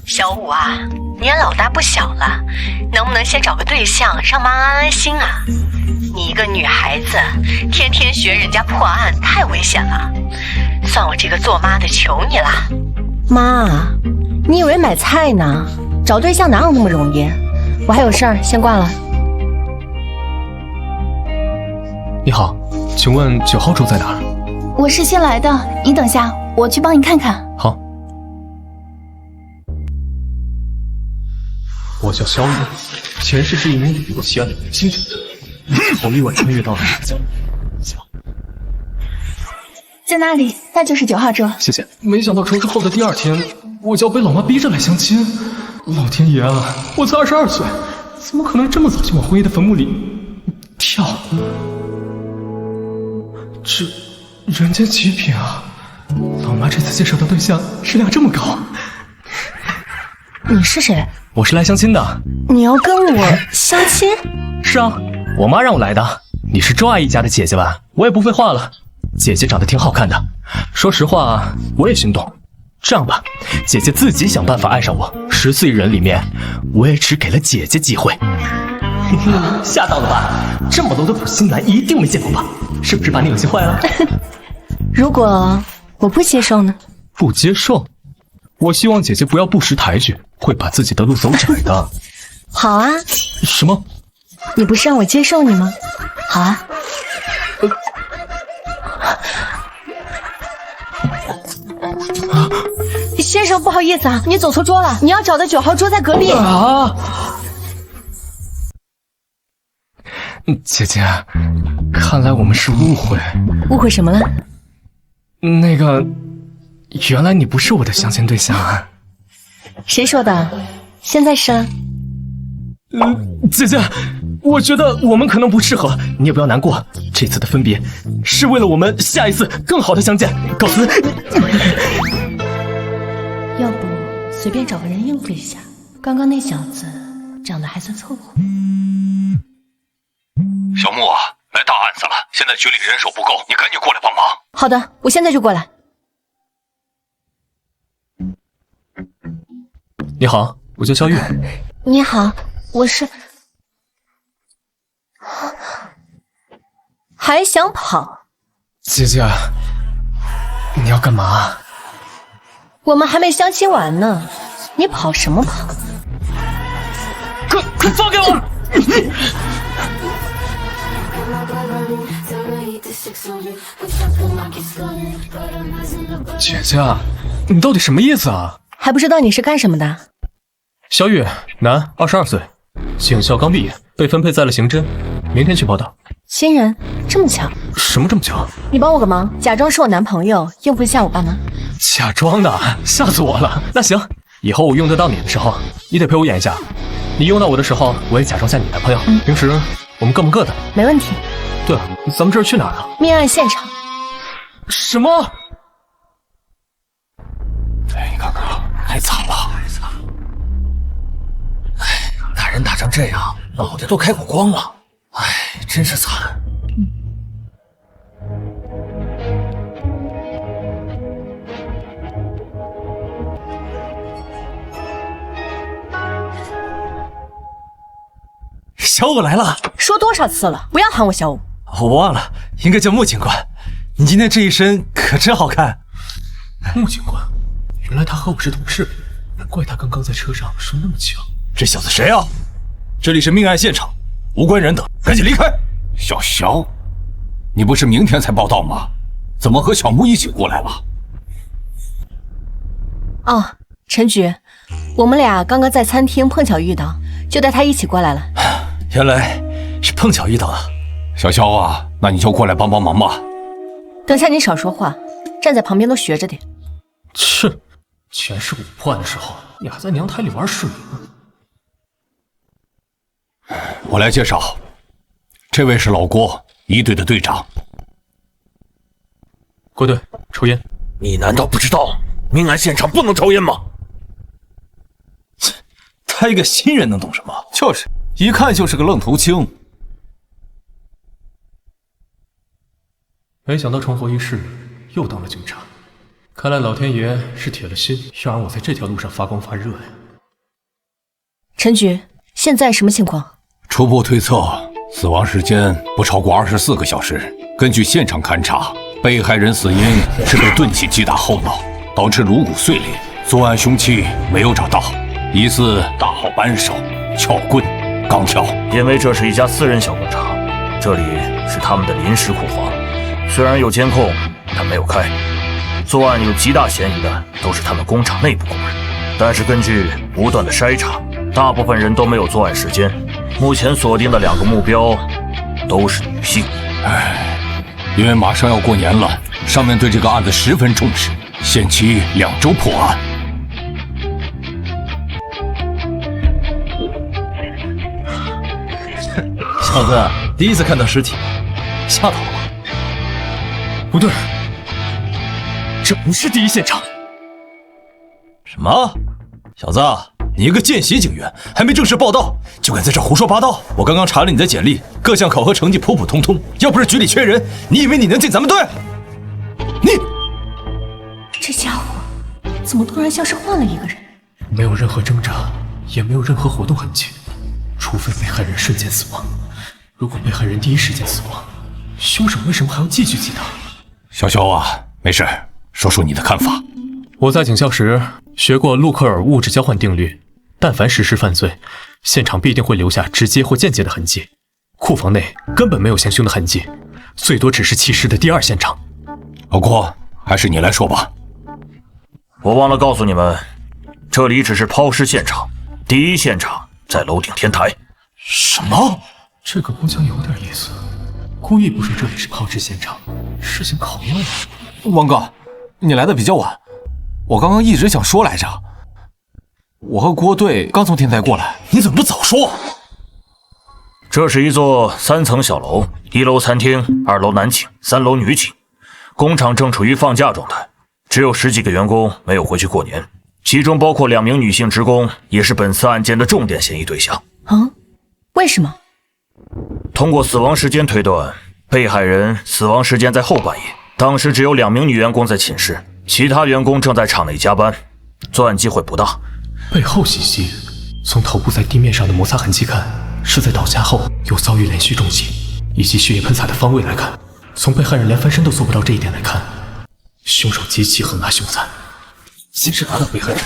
小五啊，你也老大不小了，能不能先找个对象让妈安安心啊？你一个女孩子，天天学人家破案，太危险了。算我这个做妈的求你了。妈，你以为买菜呢？找对象哪有那么容易？我还有事儿，先挂了。你好，请问9号桌在哪儿？我是新来的，你等下，我去帮你看看。好。我叫萧逸，前世是一名旅游奇案的明星，从意外穿越到了世界。在那里，那就是9号桌。谢谢。没想到成事后的第2天，我就要被老妈逼着来相亲。老天爷啊，我才22岁，怎么可能这么早就往婚姻的坟墓里跳？这人间极品啊！老妈这次介绍的对象质量这么高。你是谁？我是来相亲的。你要跟我相亲？是啊，我妈让我来的。你是周阿姨家的姐姐吧？我也不废话了，姐姐长得挺好看的，说实话我也心动。这样吧，姐姐自己想办法爱上我，14亿人里面，我也只给了姐姐机会。吓到了吧？这么 low 的普信男一定没见过吧？是不是把你恶心坏了？如果我不接受呢？不接受？我希望姐姐不要不识抬举，会把自己的路走窄的。好啊。什么？你不是让我接受你吗？好啊。先生，不好意思啊，你走错桌了，你要找的9号桌在隔壁。啊！姐姐，看来我们是误会。误会什么了？那个，原来你不是我的相亲对象啊。谁说的？现在是了。姐姐，我觉得我们可能不适合，你也不要难过。这次的分别是为了我们下一次更好的相见。告辞。要不随便找个人应付一下，刚刚那小子长得还算凑合。小木啊，来大案子了，现在局里人手不够，你赶紧过来帮忙。好的，我现在就过来。你好，我叫肖玉。你好，我是……还想跑？姐姐，你要干嘛？我们还没相亲完呢，你跑什么跑？快放开我！姐姐，你到底什么意思啊？还不知道你是干什么的？肖玉，男，22岁，警校刚毕业，被分配在了刑侦，明天去报道。新人，这么巧？什么这么巧？你帮我个忙，假装是我男朋友，应付一下我爸妈。假装的，吓死我了。那行，以后我用得到你的时候，你得陪我演一下；你用到我的时候，我也假装下你男朋友。平时我们各忙各的。没问题。对了，咱们这是去哪儿啊？命案现场。什么？哎，你看看，太惨了，哎，打人打成这样，脑袋都开过光了，哎，真是惨。小五来了，说多少次了，不要喊我小五。我忘了，应该叫穆警官。你今天这一身可真好看。穆警官，原来他和我是同事，难怪他刚刚在车上说那么巧。这小子谁啊？这里是命案现场，无关人等，赶紧离开。小肖，你不是明天才报道吗？怎么和小木一起过来了？哦，陈局，我们俩刚刚在餐厅碰巧遇到，就带他一起过来了。原来是碰巧遇到的。小肖啊，那你就过来帮帮忙吧。等下你少说话，站在旁边都学着点。是，前世我破案的时候，你还在娘胎里玩水呢。我来介绍，这位是老郭，一队的队长。郭队，抽烟。你难道不知道命案现场不能抽烟吗？他一个新人能懂什么？就是，一看就是个愣头青。没想到重活一世，又当了警察。看来老天爷是铁了心要让我在这条路上发光发热呀。陈局，现在什么情况？初步推测，死亡时间不超过24个小时。根据现场勘查，被害人死因是被钝器击打后脑，导致颅骨碎裂。作案凶器没有找到，疑似大号扳手、撬棍、钢条。因为这是一家私人小工厂，这里是他们的临时库房，虽然有监控，但没有开。作案有极大嫌疑的都是他们工厂内部工人，但是根据不断的筛查，大部分人都没有作案时间。目前锁定的2个目标都是女性。因为马上要过年了，上面对这个案子十分重视，限期2周破案。小子，第一次看到尸体，吓到了吗？不对，这不是第一现场。什么？小子，你一个见习警员，还没正式报到，就敢在这胡说八道？我刚刚查了你的简历，各项考核成绩普普通通，要不是局里缺人，你以为你能进咱们队？你这家伙怎么突然像是换了一个人？没有任何挣扎，也没有任何活动痕迹，除非被害人瞬间死亡。如果被害人第一时间死亡，凶手为什么还要继续击打？小肖啊，没事，说说你的看法。我在警校时学过路克尔物质交换定律，但凡实施犯罪，现场必定会留下直接或间接的痕迹。库房内根本没有行凶的痕迹，最多只是弃尸的第2现场。老郭，还是你来说吧。我忘了告诉你们，这里只是抛尸现场，第1现场在楼顶天台。什么？这个姑娘有点意思，故意不说这里是抛尸现场，事情搞乱了。王哥，你来的比较晚，我刚刚一直想说来着。我和郭队刚从天台过来，你怎么不早说？这是一座3层小楼，1楼餐厅，2楼男寝，3楼女寝。工厂正处于放假状态，只有10几个员工没有回去过年，其中包括2名女性职工，也是本次案件的重点嫌疑对象。为什么？通过死亡时间推断，被害人死亡时间在后半夜，当时只有2名女员工在寝室，其他员工正在厂内加班，作案机会不大。背后袭击，从头部在地面上的摩擦痕迹看，是在倒下后有遭遇连续重击，以及血液喷洒的方位来看，从被害人连翻身都做不到这一点来看，凶手极其狠辣凶残。先是打倒被害人，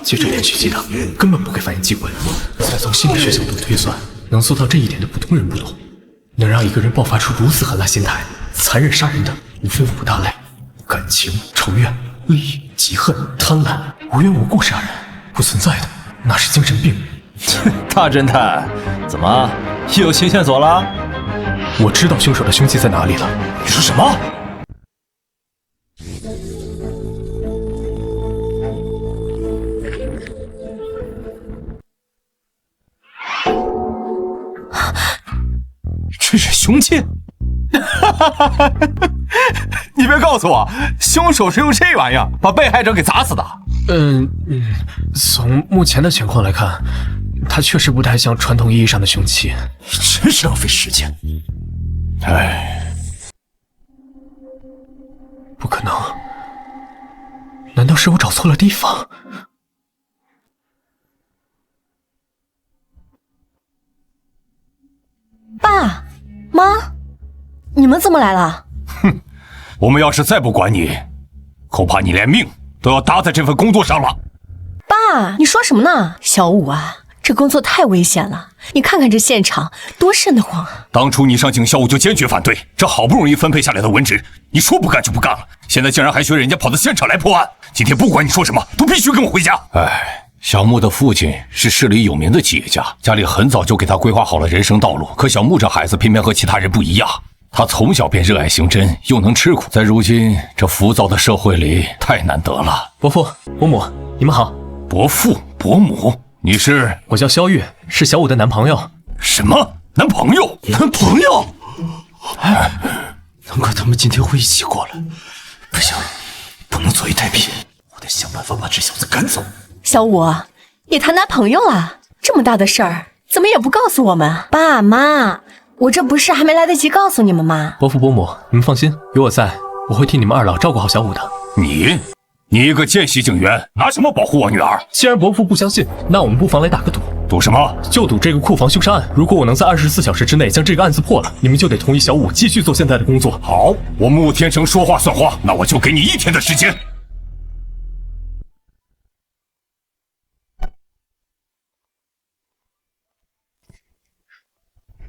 接着连续击打，根本不给反应机会。再从心理学角度推算，能做到这一点的普通人不多，能让一个人爆发出如此狠辣心态、残忍杀人的，无非5大类：感情、仇怨、利益、嫉恨、贪婪，无缘无故杀人。不存在的，那是精神病。大侦探，怎么又有新线索了？我知道凶手的凶器在哪里了。你说什么？这是凶器？你别告诉我，凶手是用这玩意儿把被害者给砸死的。从目前的情况来看，它确实不太像传统意义上的凶器。真是浪费时间。不可能，难道是我找错了地方？爸妈，你们怎么来了？我们要是再不管你，恐怕你连命都要搭在这份工作上了。爸，你说什么呢？小武啊，这工作太危险了，你看看这现场多瘆得慌啊！当初你上警校，我就坚决反对，这好不容易分配下来的文职，你说不干就不干了，现在竟然还学人家跑到现场来破案，今天不管你说什么，都必须跟我回家。小木的父亲是市里有名的企业家，家里很早就给他规划好了人生道路，可小木这孩子偏偏和其他人不一样，他从小便热爱刑侦，又能吃苦，在如今这浮躁的社会里太难得了。伯父伯母，你们好。伯父伯母，你是？我叫肖玉，是小武的男朋友。什么男朋友？男朋友？难怪他们今天会一起过来。不行，不能坐以待毙，我得想办法把这小子赶走。小武，你谈男朋友了？这么大的事儿，怎么也不告诉我们？爸妈，我这不是还没来得及告诉你们吗？伯父伯母，你们放心，有我在，我会替你们2老照顾好小武的。你一个见习警员，拿什么保护我女儿？既然伯父不相信，那我们不妨来打个赌。赌什么？就赌这个库房凶杀案。如果我能在24小时之内将这个案子破了，你们就得同意小武继续做现在的工作。好，我穆天成说话算话，那我就给你1天的时间。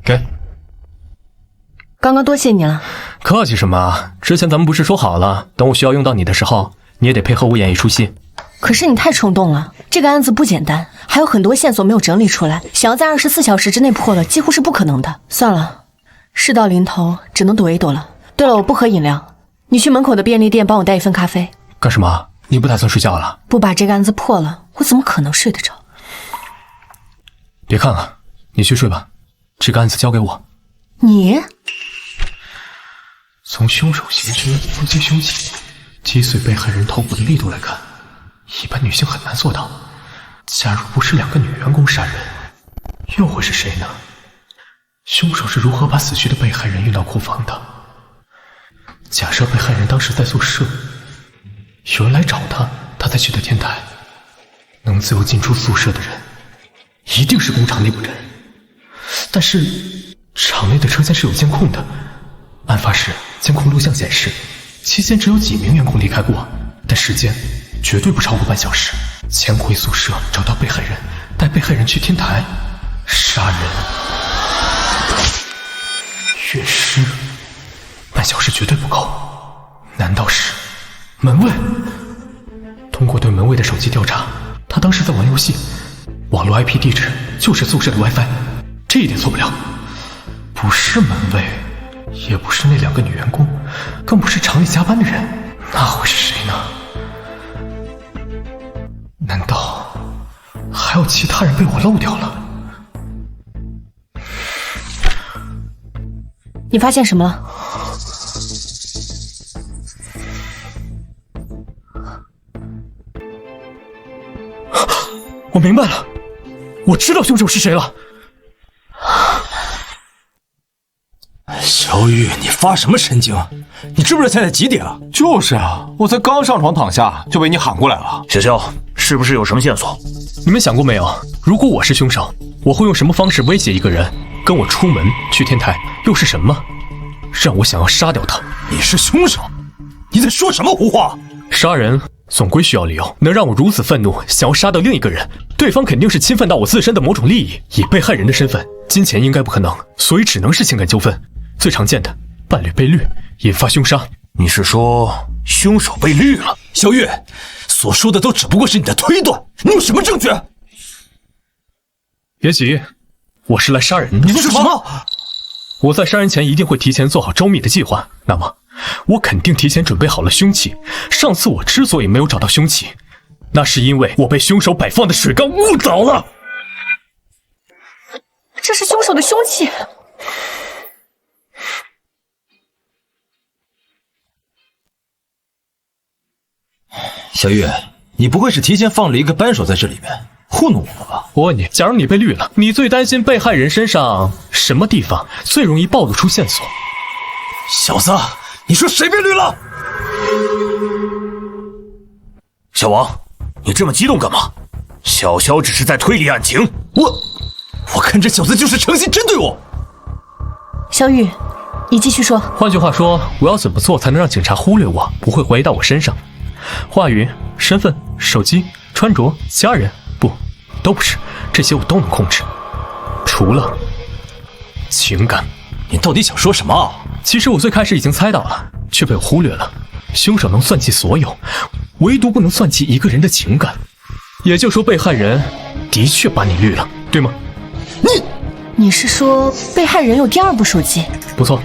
给。刚刚多谢你了。客气什么？之前咱们不是说好了，等我需要用到你的时候，你也得配合我演一出戏。可是你太冲动了，这个案子不简单，还有很多线索没有整理出来，想要在24小时之内破了，几乎是不可能的。算了，事到临头，只能躲一躲了。对了，我不喝饮料，你去门口的便利店帮我带一份咖啡。干什么？你不打算睡觉了？不把这个案子破了，我怎么可能睡得着？别看了，你去睡吧，这个案子交给我。你？从凶手行凶、伏击凶器、击碎被害人头部的力度来看，一般女性很难做到。假如不是2个女员工杀人，又会是谁呢？凶手是如何把死去的被害人运到库房的？假设被害人当时在宿舍，有人来找他，他才去的天台。能自由进出宿舍的人，一定是工厂内部人。但是厂内的车间是有监控的，案发时监控录像显示，期间只有几名员工离开过，但时间绝对不超过半小时。潜回宿舍找到被害人，带被害人去天台杀人运尸，半小时绝对不够。难道是门卫？通过对门卫的手机调查，他当时在玩游戏，网络 IP 地址就是宿舍的 WiFi， 这一点错不了。不是门卫，也不是那2个女员工，更不是厂里加班的人，那会是谁呢？难道还有其他人被我漏掉了？你发现什么了？我明白了，我知道凶手是谁了。小雨，你发什么神经？你知不知道现在几点了？就是啊，我才刚上床躺下就被你喊过来了。小肖，是不是有什么线索？你们想过没有，如果我是凶手，我会用什么方式威胁一个人跟我出门去天台？又是什么让我想要杀掉他？你是凶手？你在说什么胡话？杀人总归需要理由，能让我如此愤怒，想要杀掉另一个人，对方肯定是侵犯到我自身的某种利益。以被害人的身份，金钱应该不可能，所以只能是情感纠纷。最常见的，伴侣被绿，引发凶杀。你是说凶手被绿了？小玉，所说的都只不过是你的推断，你有什么证据？别急，我是来杀人的。你说什么？我在杀人前一定会提前做好周密的计划，那么我肯定提前准备好了凶器。上次我之所以没有找到凶器，那是因为我被凶手摆放的水缸误导了。这是凶手的凶器。小玉，你不会是提前放了一个扳手在这里面糊弄我吧？我问你，假如你被绿了，你最担心被害人身上什么地方最容易暴露出线索？小子，你说谁被绿了？小王，你这么激动干嘛？小肖只是在推理案情。我看这小子就是诚心针对我。小雨，你继续说。换句话说，我要怎么做才能让警察忽略我，不会怀疑到我身上？话语、身份、手机、穿着、家人，不，都不是，这些我都能控制，除了情感。你到底想说什么？其实我最开始已经猜到了，却被我忽略了。凶手能算计所有，唯独不能算计一个人的情感。也就是说，被害人的确把你绿了，对吗？你是说被害人有第2部手机？不错，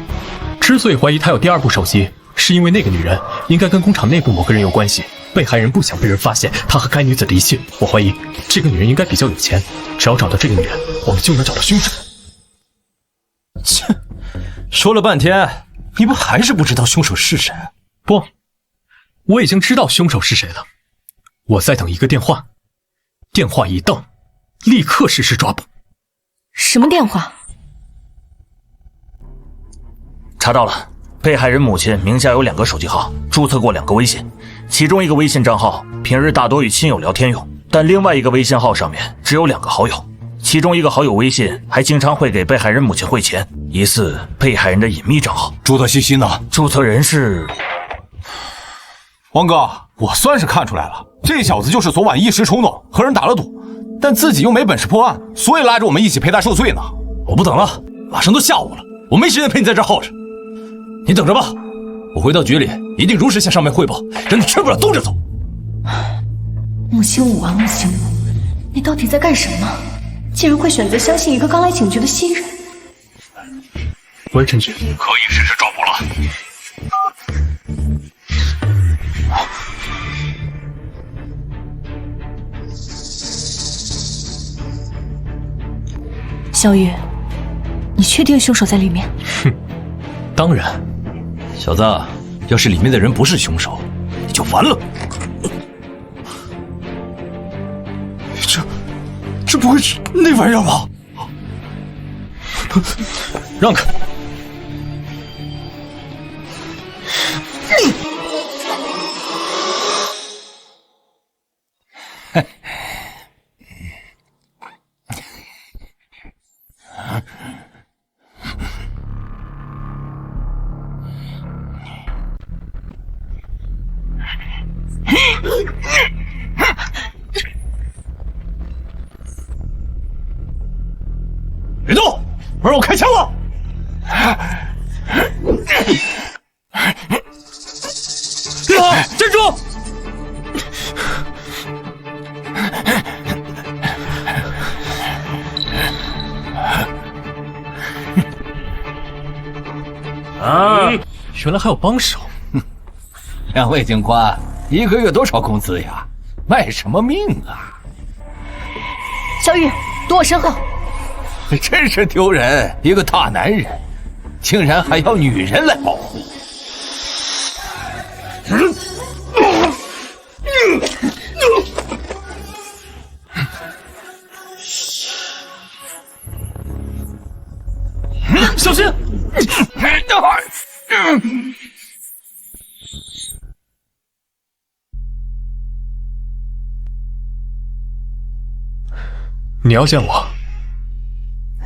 之所以怀疑他有第2部手机，是因为那个女人应该跟工厂内部某个人有关系。被害人不想被人发现他和该女子的一切，我怀疑这个女人应该比较有钱。只要找到这个女人，我们就能找到凶手。切，说了半天，你不还是不知道凶手是谁？不，我已经知道凶手是谁了。我在等一个电话，电话一到，立刻实施抓捕。什么电话？查到了，被害人母亲名下有2个手机号，注册过2个微信，其中一个微信账号平日大多与亲友聊天用，但另外一个微信号上面只有2个好友，其中一个好友微信还经常会给被害人母亲汇钱，疑似被害人的隐秘账号。注册信息呢？注册人是王哥，我算是看出来了，这小子就是昨晚一时冲动和人打了赌，但自己又没本事破案，所以拉着我们一起陪他受罪呢。我不等了，马上都下午了，我没时间陪你在这耗着。你等着吧，我回到局里一定如实向上面汇报，让你吃不了兜着走。穆星武啊，穆星武，你到底在干什么？竟然会选择相信一个刚来警局的新人。微臣局可以实施抓捕了。小雨，你确定凶手在里面？哼，当然。小子，要是里面的人不是凶手，你就完了。这不会是那玩意儿吧？让开！别动，不然我开枪了！站住！原来还有帮手。两位警官，一个月多少工资呀？卖什么命啊？小雨，躲我身后。真是丢人！一个大男人，竟然还要女人来保护。小心！你要见我？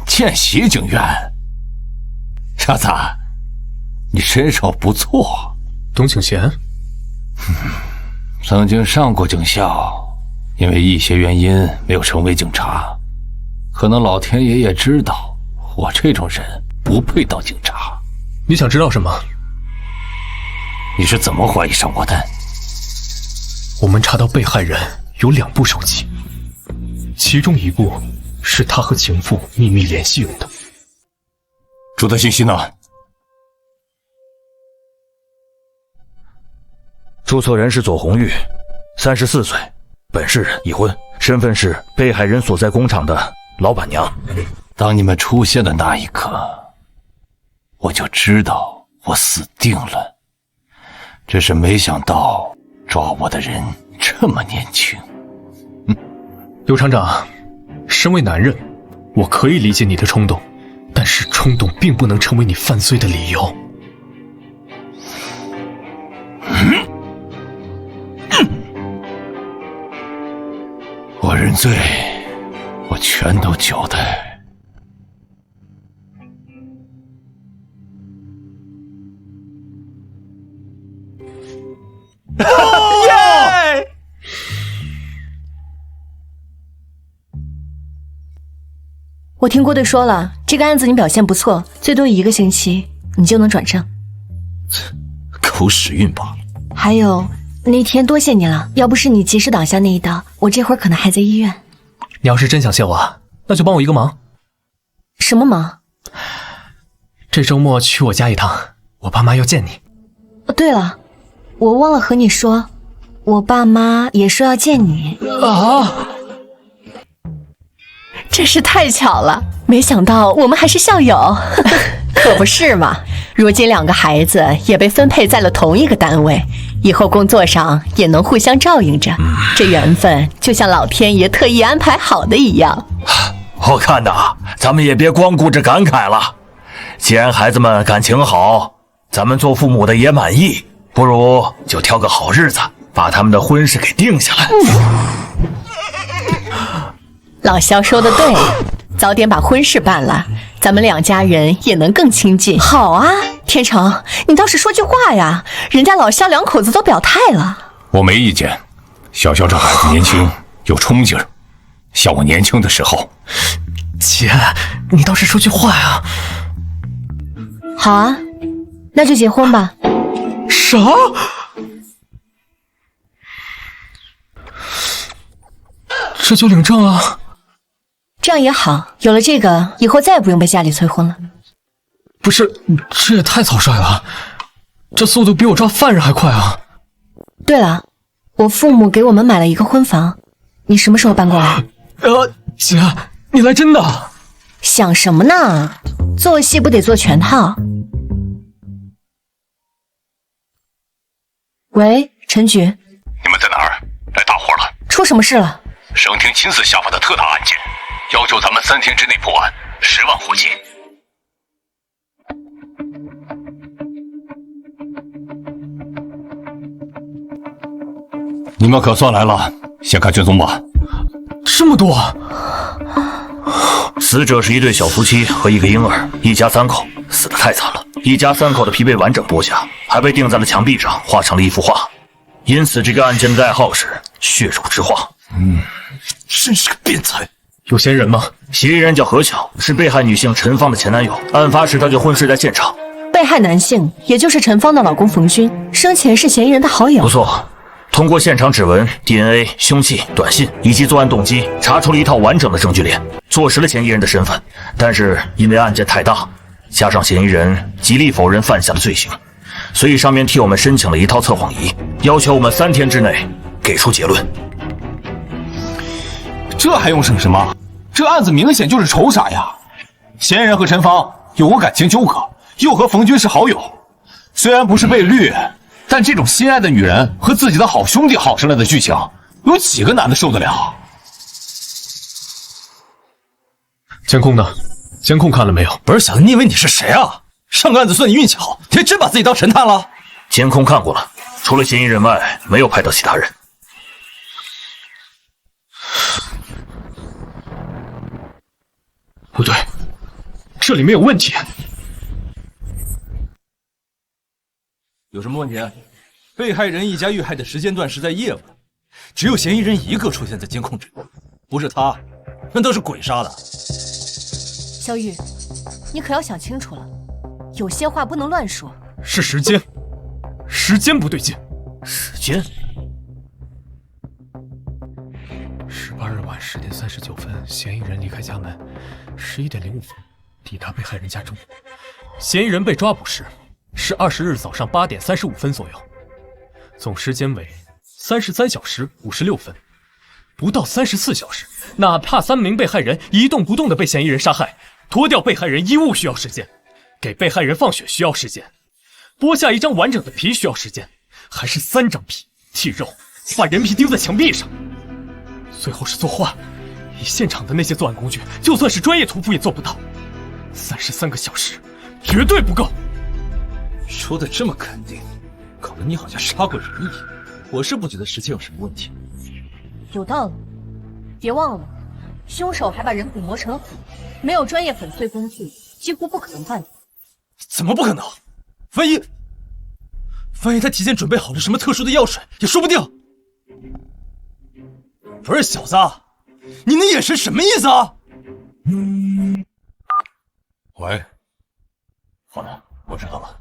见习警员，傻子，你身手不错。董景贤，曾经上过警校，因为一些原因没有成为警察。可能老天爷也知道，我这种人不配当警察。你想知道什么？你是怎么怀疑上我的？我们查到被害人有2部手机，其中一部是他和情妇秘密联系用的。注册信息呢？注册人是左红玉，34岁，本市人，已婚，身份是被害人所在工厂的老板娘。当你们出现的那一刻，我就知道我死定了。只是没想到抓我的人这么年轻。刘厂长，身为男人，我可以理解你的冲动，但是冲动并不能成为你犯罪的理由。我认罪，我全都交代。耶！我听郭队说了，这个案子你表现不错，最多1个星期你就能转正。狗屎运罢了。还有那天多谢你了，要不是你及时挡下那一刀，我这会儿可能还在医院。你要是真想谢我，那就帮我一个忙。什么忙？这周末去我家一趟，我爸妈要见你。对了，我忘了和你说，我爸妈也说要见你啊！真是太巧了，没想到我们还是校友。可不是嘛，如今2个孩子也被分配在了同一个单位，以后工作上也能互相照应着，这缘分就像老天爷特意安排好的一样。我看呐，咱们也别光顾着感慨了，既然孩子们感情好，咱们做父母的也满意，不如就挑个好日子把他们的婚事给定下来。老萧说的对，早点把婚事办了，咱们两家人也能更亲近。好啊，天成，你倒是说句话呀！人家老萧两口子都表态了。我没意见。小萧这孩子年轻有冲劲儿，像我年轻的时候。姐，你倒是说句话呀！好啊，那就结婚吧。啥？这就领证了？这样也好，有了这个，以后再也不用被家里催婚了。不是，这也太草率了，这速度比我抓犯人还快啊！对了，我父母给我们买了一个婚房，你什么时候搬过来？姐，你来真的？想什么呢？做戏不得做全套。喂，陈局，你们在哪儿？来大活了！出什么事了？省厅亲自下发的特大案件，要求咱们3天之内破案，10万活金。你们可算来了，先看卷宗吧。这么多！死者是一对小夫妻和一个婴儿，一家3口，死得太惨了。一家3口的皮被完整剥下，还被钉在了墙壁上，画成了一幅画。因此，这个案件的代号是血肉之画。真是个变态。有嫌疑人吗？嫌疑人叫何巧，是被害女性陈芳的前男友。案发时他就昏睡在现场。被害男性，也就是陈芳的老公冯军，生前是嫌疑人的好友。不错，通过现场指纹、DNA、凶器、短信以及作案动机，查出了一套完整的证据链，坐实了嫌疑人的身份。但是因为案件太大，加上嫌疑人极力否认犯下的罪行，所以上面替我们申请了一套测谎仪，要求我们3天之内给出结论。这还用省什么？这案子明显就是仇杀呀！嫌疑人和陈芳有过感情纠葛，又和冯军是好友。虽然不是被绿，但这种心爱的女人和自己的好兄弟好上了的剧情，有几个男的受得了？监控呢？监控看了没有？不是小子，你以为你是谁啊？上个案子算你运气好，你还真把自己当神探了？监控看过了，除了嫌疑人外，没有拍到其他人。不对，这里面有问题。有什么问题？被害人一家遇害的时间段是在夜晚，只有嫌疑人一个出现在监控里，不是他，那都是鬼杀的。小雨，你可要想清楚了，有些话不能乱说。是时间，时间不对劲。时间18日晚10点39分，嫌疑人离开家门；11点05分抵达被害人家中。嫌疑人被抓捕时是20日早上8点35分左右，总时间为33小时56分。不到34小时，哪怕3名被害人一动不动地被嫌疑人杀害，脱掉被害人衣物需要时间，给被害人放血需要时间，剥下一张完整的皮需要时间，还是3张皮剔肉，把人皮钉在墙壁上。最后是作画，以现场的那些作案工具，就算是专业屠夫也做不到。33个小时，绝对不够。说的这么肯定，搞得你好像杀过人一样。我是不觉得时间有什么问题。有道理，别忘了，凶手还把人骨磨成了粉，没有专业粉碎工具，几乎不可能办到。怎么不可能？万一他提前准备好了什么特殊的药水，也说不定。不是小子，你那眼神什么意思啊？喂，好的，我知道了。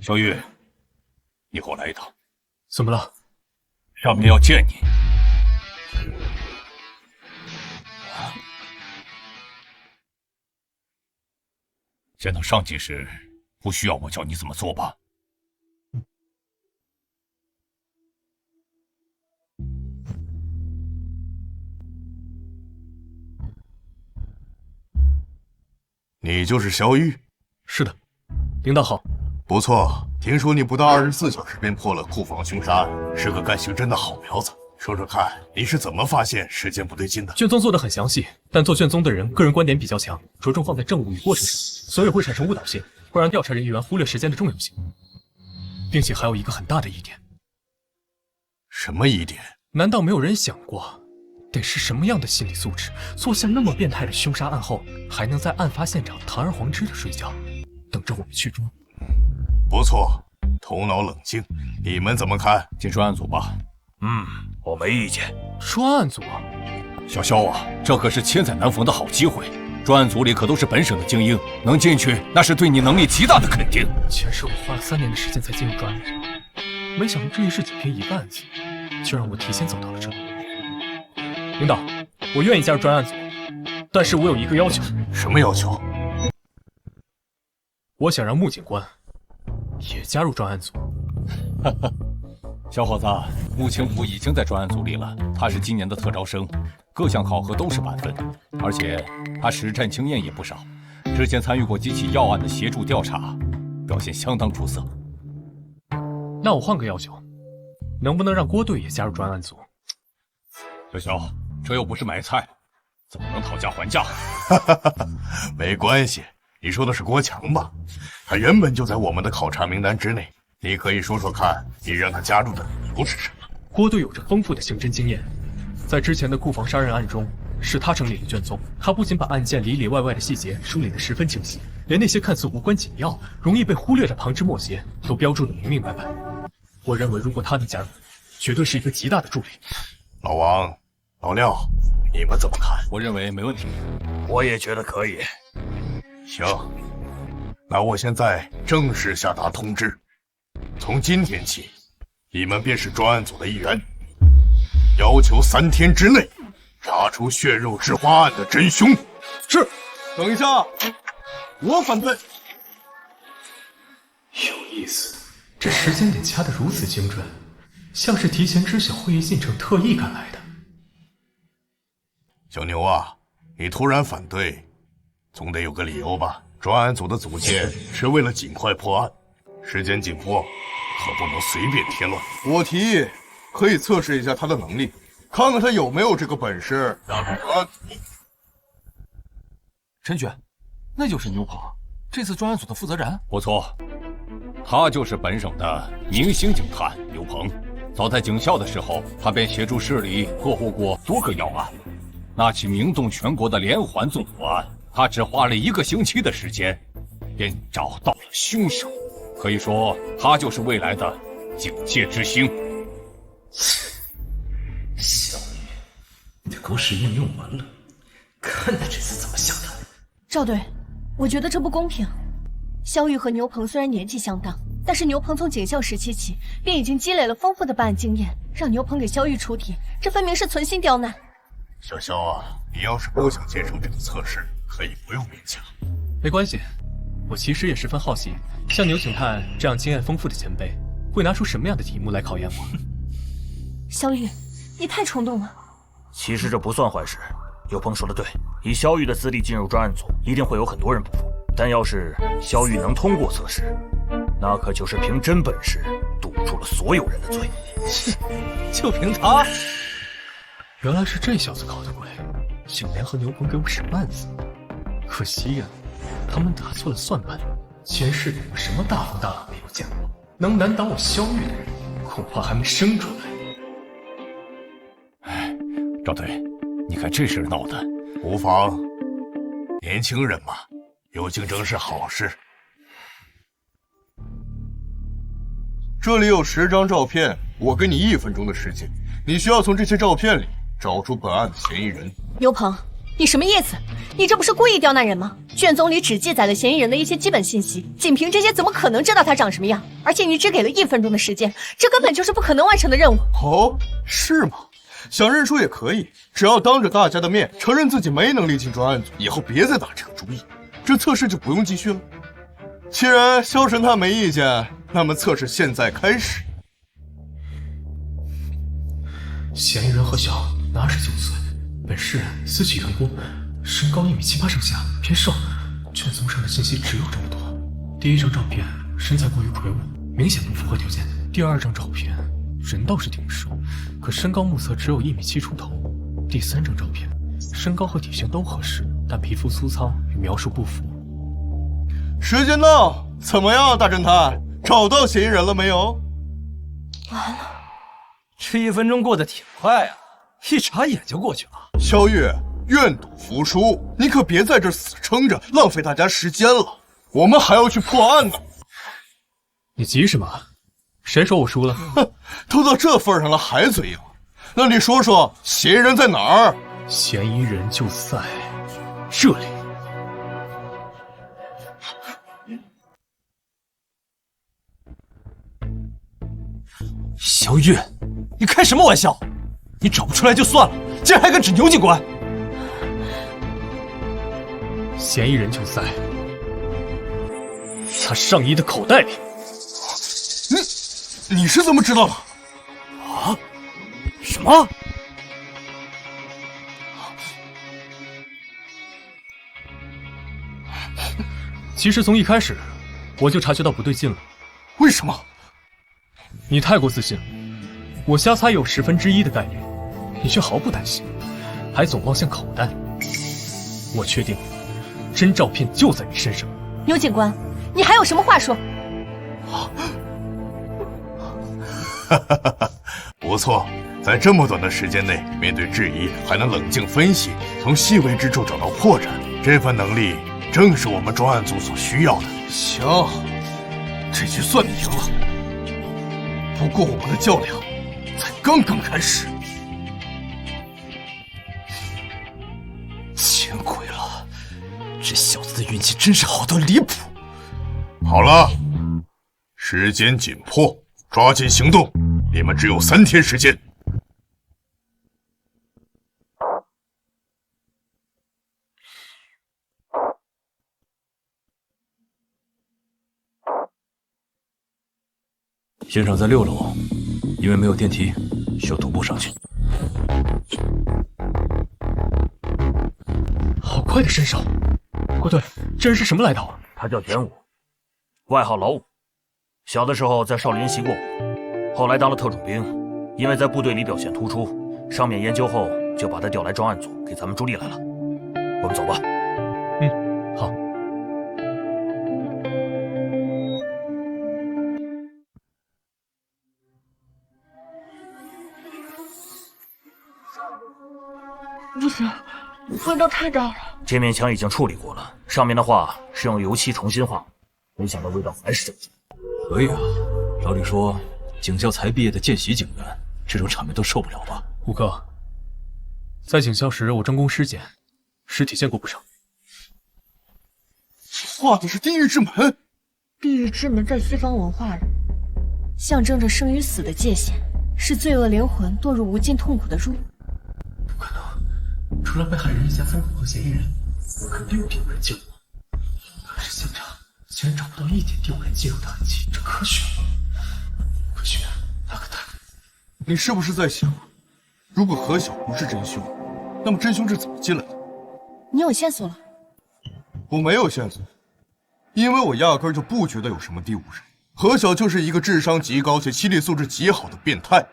小玉，你和我来一趟。怎么了？上面要见你。见到上级时，不需要我教你怎么做吧？你就是萧玉？是的，领导好。不错，听说你不到24小时便破了库房凶杀案，是个干刑侦的好苗子。说说看，你是怎么发现时间不对劲的？卷宗做得很详细，但做卷宗的人个人观点比较强，着重放在证物与过程上，所以会产生误导性，会让调查人员忽略时间的重要性。并且还有一个很大的疑点。什么疑点？难道没有人想过，得是什么样的心理素质，做下那么变态的凶杀案后，还能在案发现场堂而皇之的睡觉，等着我们去抓？不错，头脑冷静。你们怎么看？进专案组吧。我没意见。专案组？小肖啊，这可是千载难逢的好机会。专案组里可都是本省的精英，能进去那是对你能力极大的肯定。前世我花了3年的时间才进入专案组，没想到这一世仅凭一个案子，就让我提前走到了这里。领导，我愿意加入专案组，但是我有一个要求。什么要求？我想让穆警官也加入专案组。小伙子，穆青浦已经在专案组里了，他是今年的特招生，各项考核都是满分，而且他实战经验也不少，之前参与过几起要案的协助调查，表现相当出色。那我换个要求，能不能让郭队也加入专案组？小肖，这又不是买菜，怎么能讨价还价？没关系，你说的是郭强吧？他原本就在我们的考察名单之内。你可以说说看，你让他加入的理由是什么？郭队有着丰富的刑侦经验，在之前的库房杀人案中，是他整理了卷宗。他不仅把案件里里外外的细节梳理得十分清晰，连那些看似无关紧要、容易被忽略的旁枝末节都标注得明明白白。我认为，如果他能加入，绝对是一个极大的助力。老王、老廖，你们怎么看？我认为没问题。我也觉得可以。行，那我现在正式下达通知。从今天起，你们便是专案组的一员，要求3天之内查出血肉之花案的真凶。是。等一下，我反对。有意思，这时间点掐得如此精准，像是提前知晓会议进程，特意赶来的。小牛啊，你突然反对，总得有个理由吧？专案组的组建是为了尽快破案。时间紧迫，可不能随便添乱。我提议可以测试一下他的能力，看看他有没有这个本事。陈雪，那就是牛鹏，这次专案组的负责人。不错，他就是本省的明星警探刘鹏。早在警校的时候，他便协助市里破获过多个要案。那起名动全国的连环纵火案，他只花了1个星期的时间，便找到了凶手。可以说，他就是未来的警界之星。小雨，你的狗屎运用完了，看他这次怎么想的。赵队，我觉得这不公平。萧玉和牛鹏虽然年纪相当，但是牛鹏从警校时期起便已经积累了丰富的办案经验，让牛鹏给萧玉出题，这分明是存心刁难。小肖啊，你要是不想接受这个测试，可以不用勉强。没关系。我其实也十分好奇，像牛警探这样经验丰富的前辈，会拿出什么样的题目来考验我？萧玉，你太冲动了。其实这不算坏事，有朋说的对，以萧玉的资历进入专案组，一定会有很多人不服。但要是萧玉能通过测试，那可就是凭真本事堵住了所有人的嘴。就凭他？原来是这小子搞的鬼，竟联合牛鹏给我使绊子。可惜呀，他们打错了算盘。前世里我什么大风大浪没有见过，能难倒我萧玉的人，恐怕还没生出来。哎，赵队，你看这事闹的，无妨，年轻人嘛，有竞争是好事。这里有10张照片，我给你1分钟的时间，你需要从这些照片里找出本案的嫌疑人。牛鹏，你什么意思？你这不是故意刁难人吗？卷宗里只记载了嫌疑人的一些基本信息，仅凭这些怎么可能知道他长什么样？而且你只给了1分钟的时间，这根本就是不可能完成的任务。哦，是吗？想认输也可以，只要当着大家的面承认自己没能力进专案组，以后别再打这个主意，这测试就不用继续了。既然萧神探没意见，那么测试现在开始。嫌疑人何小，29岁，本市私企员工，身高1.78米上下，偏瘦。卷宗上的信息只有这么多。第1张照片，身材过于魁梧，明显不符合条件。第2张照片，人倒是挺瘦，可身高目测只有1.7米出头。第3张照片，身高和体型都合适，但皮肤粗糙，与描述不符。时间到，怎么样，大侦探？找到嫌疑人了没有？完了，这1分钟过得挺快啊，一眨眼就过去了。萧玉，愿赌服输，你可别在这死撑着，浪费大家时间了。我们还要去破案呢。你急什么？谁说我输了？哼，都到这份上了还嘴硬？那你说说，嫌疑人在哪儿？嫌疑人就在这里。萧月，你开什么玩笑？你找不出来就算了，竟然还敢指牛警官！嫌疑人就在他上衣的口袋里。你是怎么知道的？啊？什么？其实从一开始我就察觉到不对劲了。为什么？你太过自信了，我瞎猜有1/10的概率，你却毫不担心，还总望向口袋。我确定，真照片就在你身上。牛警官，你还有什么话说？不错，在这么短的时间内，面对质疑还能冷静分析，从细微之处找到破绽，这份能力正是我们专案组所需要的。行，这局算你赢了。不过我们的较量才刚刚开始。见鬼了，这小子的运气真是好到离谱。好了，时间紧迫，抓紧行动，你们只有3天时间。现场在6楼，因为没有电梯，需要徒步上去。好快的身手！郭队，这人是什么来头啊？他叫田武，外号老五。小的时候在少林习过武，后来当了特种兵，因为在部队里表现突出，上面研究后就把他调来专案组，给咱们助力来了。我们走吧。好。不行，味道太大了。这面墙已经处理过了，上面的画是用油漆重新画，没想到味道还是这么重。可以啊，照理说，警校才毕业的见习警员，这种场面都受不了吧？吴哥，在警校时我专攻尸检，尸体见过不少。画的是地狱之门。地狱之门在西方文化里，象征着生与死的界限，是罪恶灵魂堕入无尽痛苦的入口。不可能，除了被害人一家3口和嫌疑人，我肯定有第5人进入。可是现场竟然找不到一点第5人进入的痕迹，这科学吗？科学，那可太……你是不是在想，如果何晓不是真凶，那么真凶是怎么进来的？你有线索了？我没有线索，因为我压根就不觉得有什么第5人。何晓就是一个智商极高且心理素质极好的变态。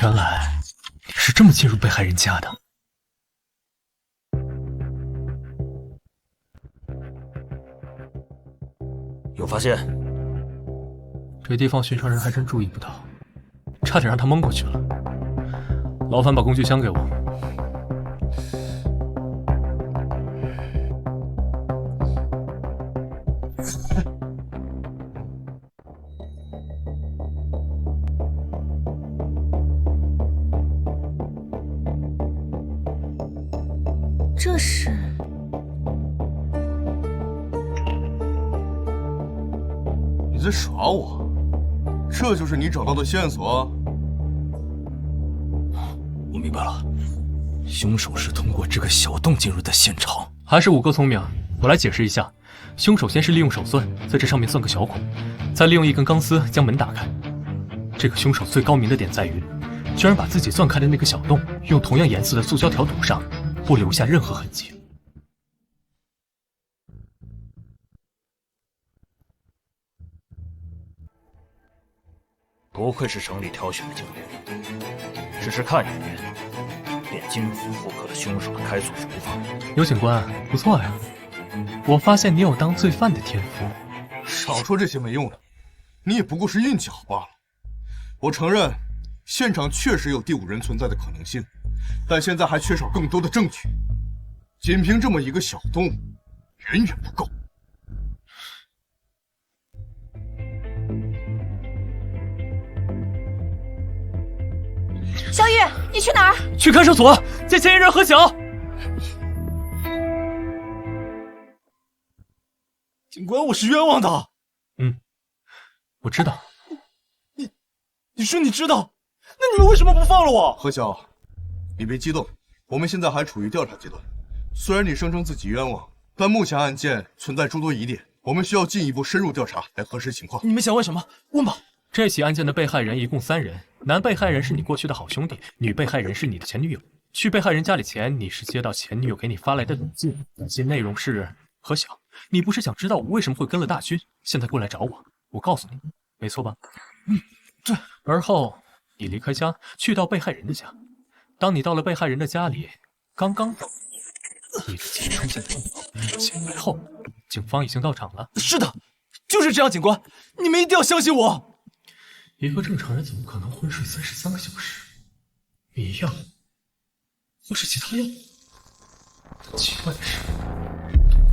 原来你是这么进入被害人家的。有发现？这地方寻常人还真注意不到，差点让他蒙过去了。劳烦把工具箱给我。这是……你在耍我？这就是你找到的线索？我明白了，凶手是通过这个小洞进入的现场。还是5哥聪明，我来解释一下。凶手先是利用手钻在这上面钻个小孔，再利用一根钢丝将门打开。这个凶手最高明的点在于，居然把自己钻开的那个小洞用同样颜色的塑胶条堵上，不留下任何痕迹。不愧是省里挑选的警员，只是看一眼便金符复刻了凶手的开锁手法。尤警官，不错呀，我发现你有当罪犯的天赋。少说这些没用的，你也不过是运气好罢了。我承认，现场确实有第五人存在的可能性，但现在还缺少更多的证据。仅凭这么一个小动物，远远不够。小雨，你去哪儿？去看守所见嫌疑人何晓。警官，我是冤枉的。我知道。你说你知道，那你们为什么不放了我？何晓，你别激动，我们现在还处于调查阶段。虽然你声称自己冤枉，但目前案件存在诸多疑点，我们需要进一步深入调查来核实情况。你们想问什么？问吧。这起案件的被害人一共3人，男被害人是你过去的好兄弟，女被害人是你的前女友。去被害人家里前，你是接到前女友给你发来的短信，短信内容是：何晓，你不是想知道我为什么会跟了大军，现在过来找我？我告诉你，没错吧？对。而后你离开家，去到被害人的家。当你到了被害人的家里，刚刚到，你的姐出现状况，前来后，警方已经到场了。是的，就是这样，警官，你们一定要相信我。一个正常人怎么可能昏睡33个小时？迷药，或是其他药？奇怪的是，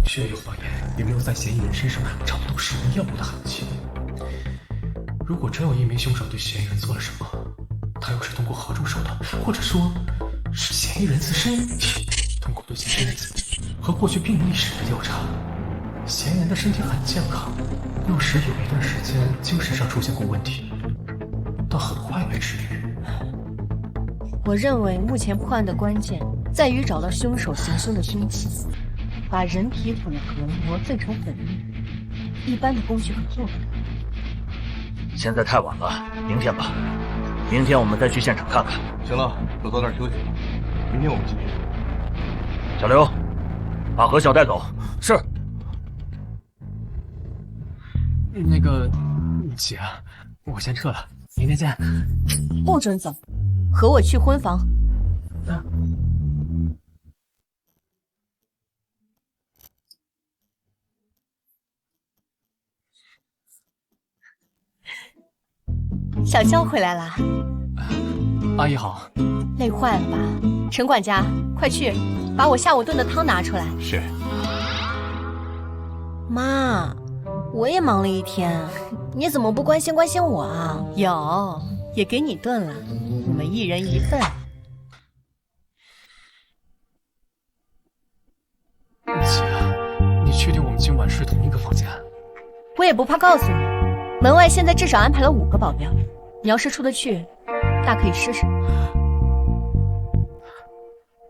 血液化验也没有在嫌疑人身上找到使用药物的痕迹。如果真有一名凶手对嫌疑人做了什么，他又是通过何种手段，或者说，是嫌疑人自身通过对嫌疑人自己和过去病历史的调查，嫌疑人的身体很健康，60时有一段时间精神上出现过问题，但很快被治愈。我认为目前破案的关键在于找到凶手行凶的凶器，把人体骨骼磨碎成粉末，一般的工具可做不到。现在太晚了，明天吧。明天我们再去现场看看。行了，都早点休息吧，明天我们继续。小刘，把何晓带走。是。那个姐，我先撤了，明天见。不准走，和我去婚房。小肖回来啦，阿姨好。累坏了吧？陈管家，快去把我下午炖的汤拿出来。是。妈，我也忙了一天，你怎么不关心关心我啊？有，也给你炖了，我们一人一份。姐，你确定我们今晚睡同一个房间？我也不怕告诉你，门外现在至少安排了5个保镖，你要是出得去，大可以试试。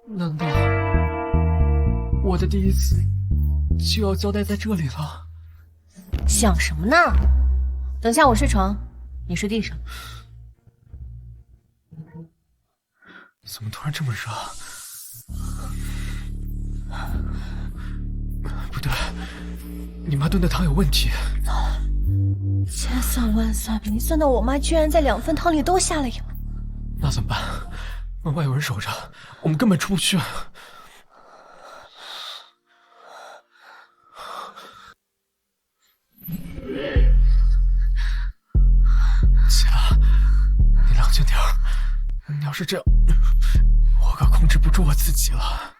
难道我的第一次就要交代在这里了？想什么呢？等下我睡床，你睡地上。怎么突然这么热？不对，你妈炖的汤有问题。千算万算，没算到我妈居然在2份汤里都下了药。那怎么办？门外有人守着，我们根本出不去。姐，你冷静点儿。你要是这样，我可控制不住我自己了。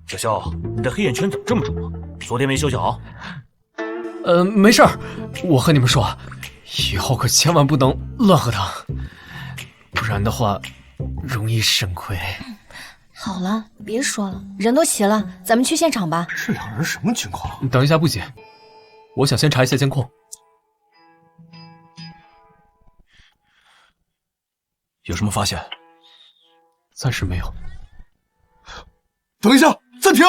小肖，你的黑眼圈怎么这么重啊？昨天没休息好？没事儿。我和你们说，以后可千万不能乱喝汤，不然的话容易肾亏。好了，别说了，人都齐了，咱们去现场吧。这2人什么情况？等一下，不急，我想先查一下监控。有什么发现？暂时没有。等一下，暂停！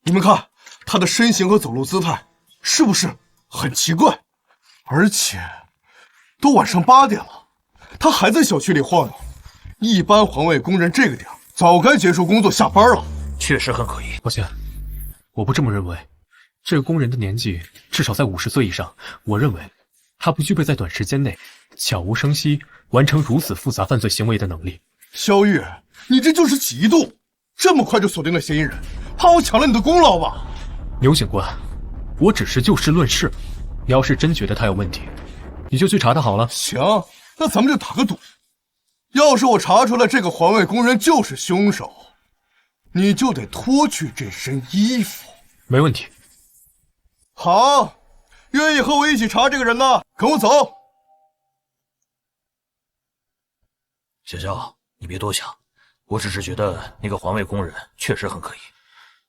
你们看，他的身形和走路姿态是不是很奇怪？而且都晚上8点了，他还在小区里晃悠。一般环卫工人这个点早该结束工作下班了。确实很可疑。抱歉，我不这么认为。这个工人的年纪至少在50岁以上，我认为他不具备在短时间内悄无声息完成如此复杂犯罪行为的能力。萧玉，你这就是嫉妒，这么快就锁定了嫌疑人，怕我抢了你的功劳吧？牛警官，我只是就事论事，你要是真觉得他有问题，你就去查他好了。行，那咱们就打个赌，要是我查出来这个环卫工人就是凶手，你就得脱去这身衣服。没问题。好，愿意和我一起查这个人的，跟我走。小肖，你别多想，我只是觉得那个环卫工人确实很可疑。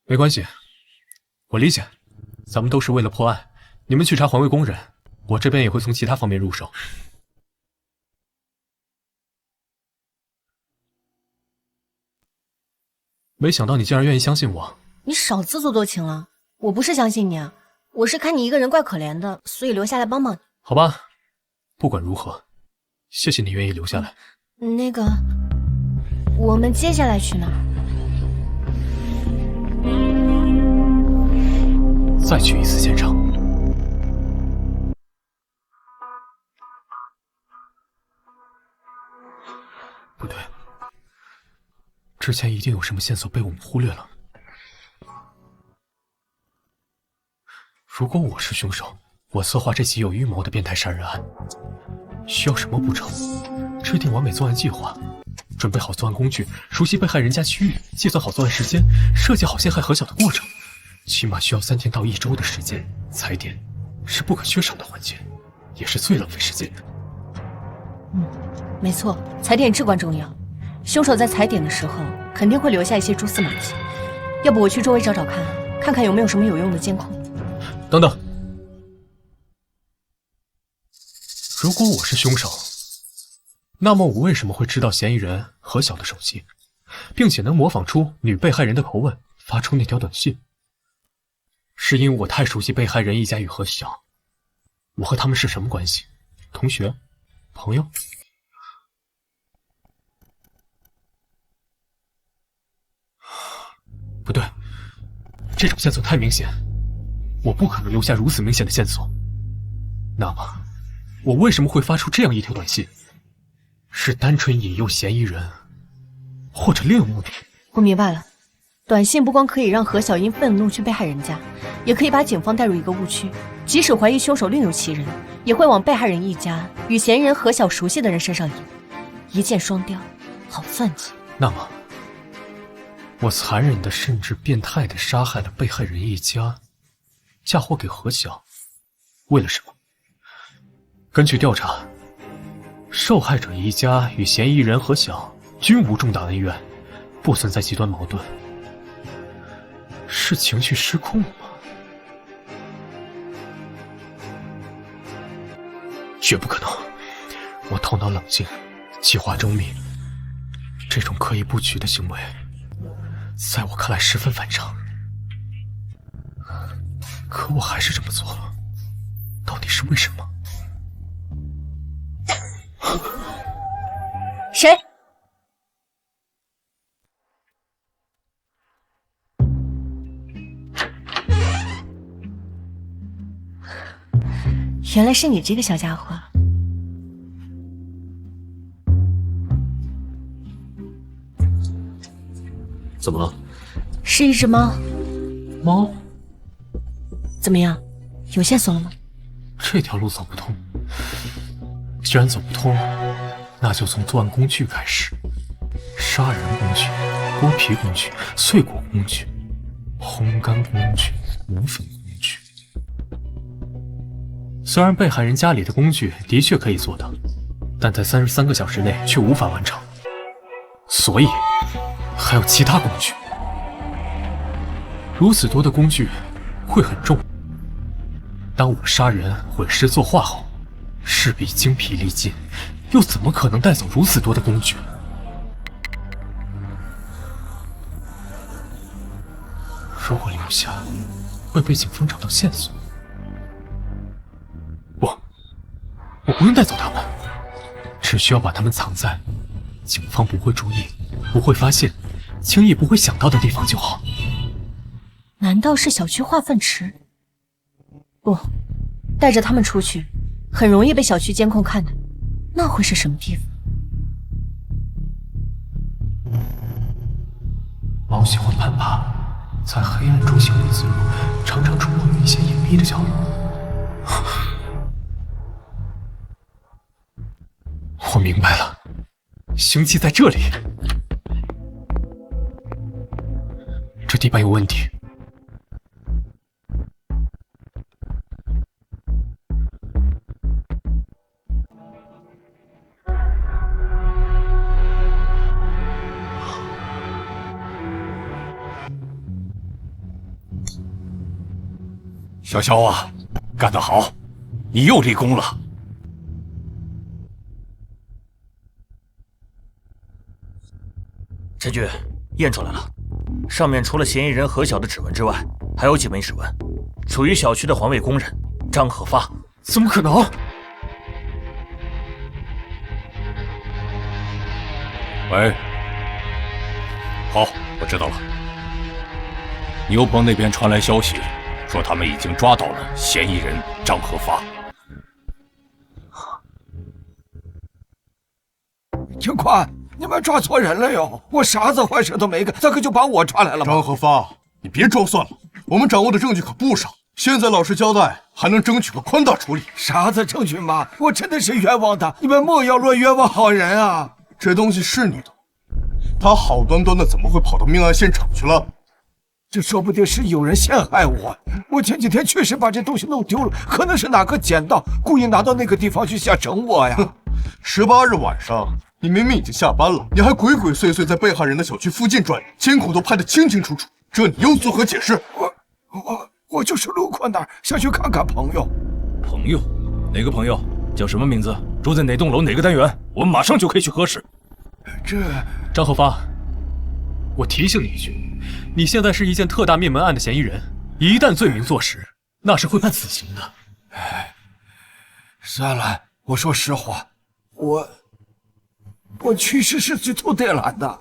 没关系，我理解，咱们都是为了破案。你们去查环卫工人，我这边也会从其他方面入手。没想到你竟然愿意相信我。你少自作多情了，我不是相信你啊，我是看你一个人怪可怜的，所以留下来帮帮你。好吧，不管如何，谢谢你愿意留下来。那个，我们接下来去哪儿？再去一次现场。不对，之前一定有什么线索被我们忽略了。如果我是凶手，我策划这起有预谋的变态杀人案，需要什么步骤？制定完美作案计划，准备好作案工具，熟悉被害人家区域，计算好作案时间，设计好陷害何晓的过程，起码需要3天到1周的时间。踩点是不可缺少的环节，也是最浪费时间的。没错，踩点至关重要。凶手在踩点的时候肯定会留下一些蛛丝马迹，要不我去周围找找看，看看有没有什么有用的监控。等等，如果我是凶手，那么我为什么会知道嫌疑人何晓的手机，并且能模仿出女被害人的口吻，发出那条短信？是因为我太熟悉被害人一家与何晓？我和他们是什么关系？同学？朋友？不对，这种线索太明显，我不可能留下如此明显的线索。那么，我为什么会发出这样一条短信？是单纯引诱嫌疑人，或者另有目的？我明白了，短信不光可以让何晓因愤怒去被害人家，也可以把警方带入一个误区，即使怀疑凶手另有其人，也会往被害人一家与嫌疑人何晓熟悉的人身上引，一箭双雕，好算计。那么，我残忍的甚至变态的杀害了被害人一家，嫁祸给何晓，为了什么？根据调查，受害者一家与嫌疑人何晓均无重大恩怨，不存在极端矛盾，是情绪失控吗？绝不可能！我头脑冷静，计划周密，这种刻意布局的行为，在我看来十分反常。可我还是这么做了，到底是为什么？谁？原来是你这个小家伙。怎么了？是一只猫。猫？怎么样？有线索了吗？这条路走不通。既然走不通，那就从作案工具开始：杀人工具、剥皮工具、碎果工具、烘干工具、磨粉工具。虽然被害人家里的工具的确可以做到，但在33个小时内却无法完成，所以还有其他工具。如此多的工具会很重。当我杀人毁尸作画后，势必精疲力尽，又怎么可能带走如此多的工具？如果留下，会被警方找到线索。不，我不用带走他们，只需要把他们藏在警方不会注意、不会发现、轻易不会想到的地方就好。难道是小区化粪池？不，带着他们出去，很容易被小区监控看的。那会是什么地方？猫喜欢攀爬，在黑暗中行动自如，常常出没于一些隐秘的角落。我明白了，凶器在这里。这地板有问题。小肖啊，干得好，你又立功了。陈局，验出来了，上面除了嫌疑人何晓的指纹之外，还有几枚指纹，属于小区的环卫工人张可发。怎么可能？喂，好，我知道了。牛棚那边传来消息，说他们已经抓到了嫌疑人张可发。警官，你们抓错人了哟！我啥子坏事都没干，咋可就把我抓来了吗？张和发，你别装蒜了，我们掌握的证据可不少，现在老实交代，还能争取个宽大处理。啥子证据嘛？我真的是冤枉的，你们莫要乱冤枉好人啊！这东西是你的，他好端端的怎么会跑到命案现场去了？这说不定是有人陷害我。我前几天确实把这东西弄丢了，可能是哪个捡到，故意拿到那个地方去想整我呀。18日晚上，你明明已经下班了，你还鬼鬼祟祟在被害人的小区附近转悠，监控都拍得清清楚楚，这你又作何解释？我就是路过那儿，想去看看朋友。朋友？哪个朋友？叫什么名字？住在哪栋楼哪个单元？我们马上就可以去核实。张和发，我提醒你一句，你现在是一件特大灭门案的嫌疑人，一旦罪名坐实，那是会判死刑的。算了，我说实话，我确实是去偷电缆的。啊，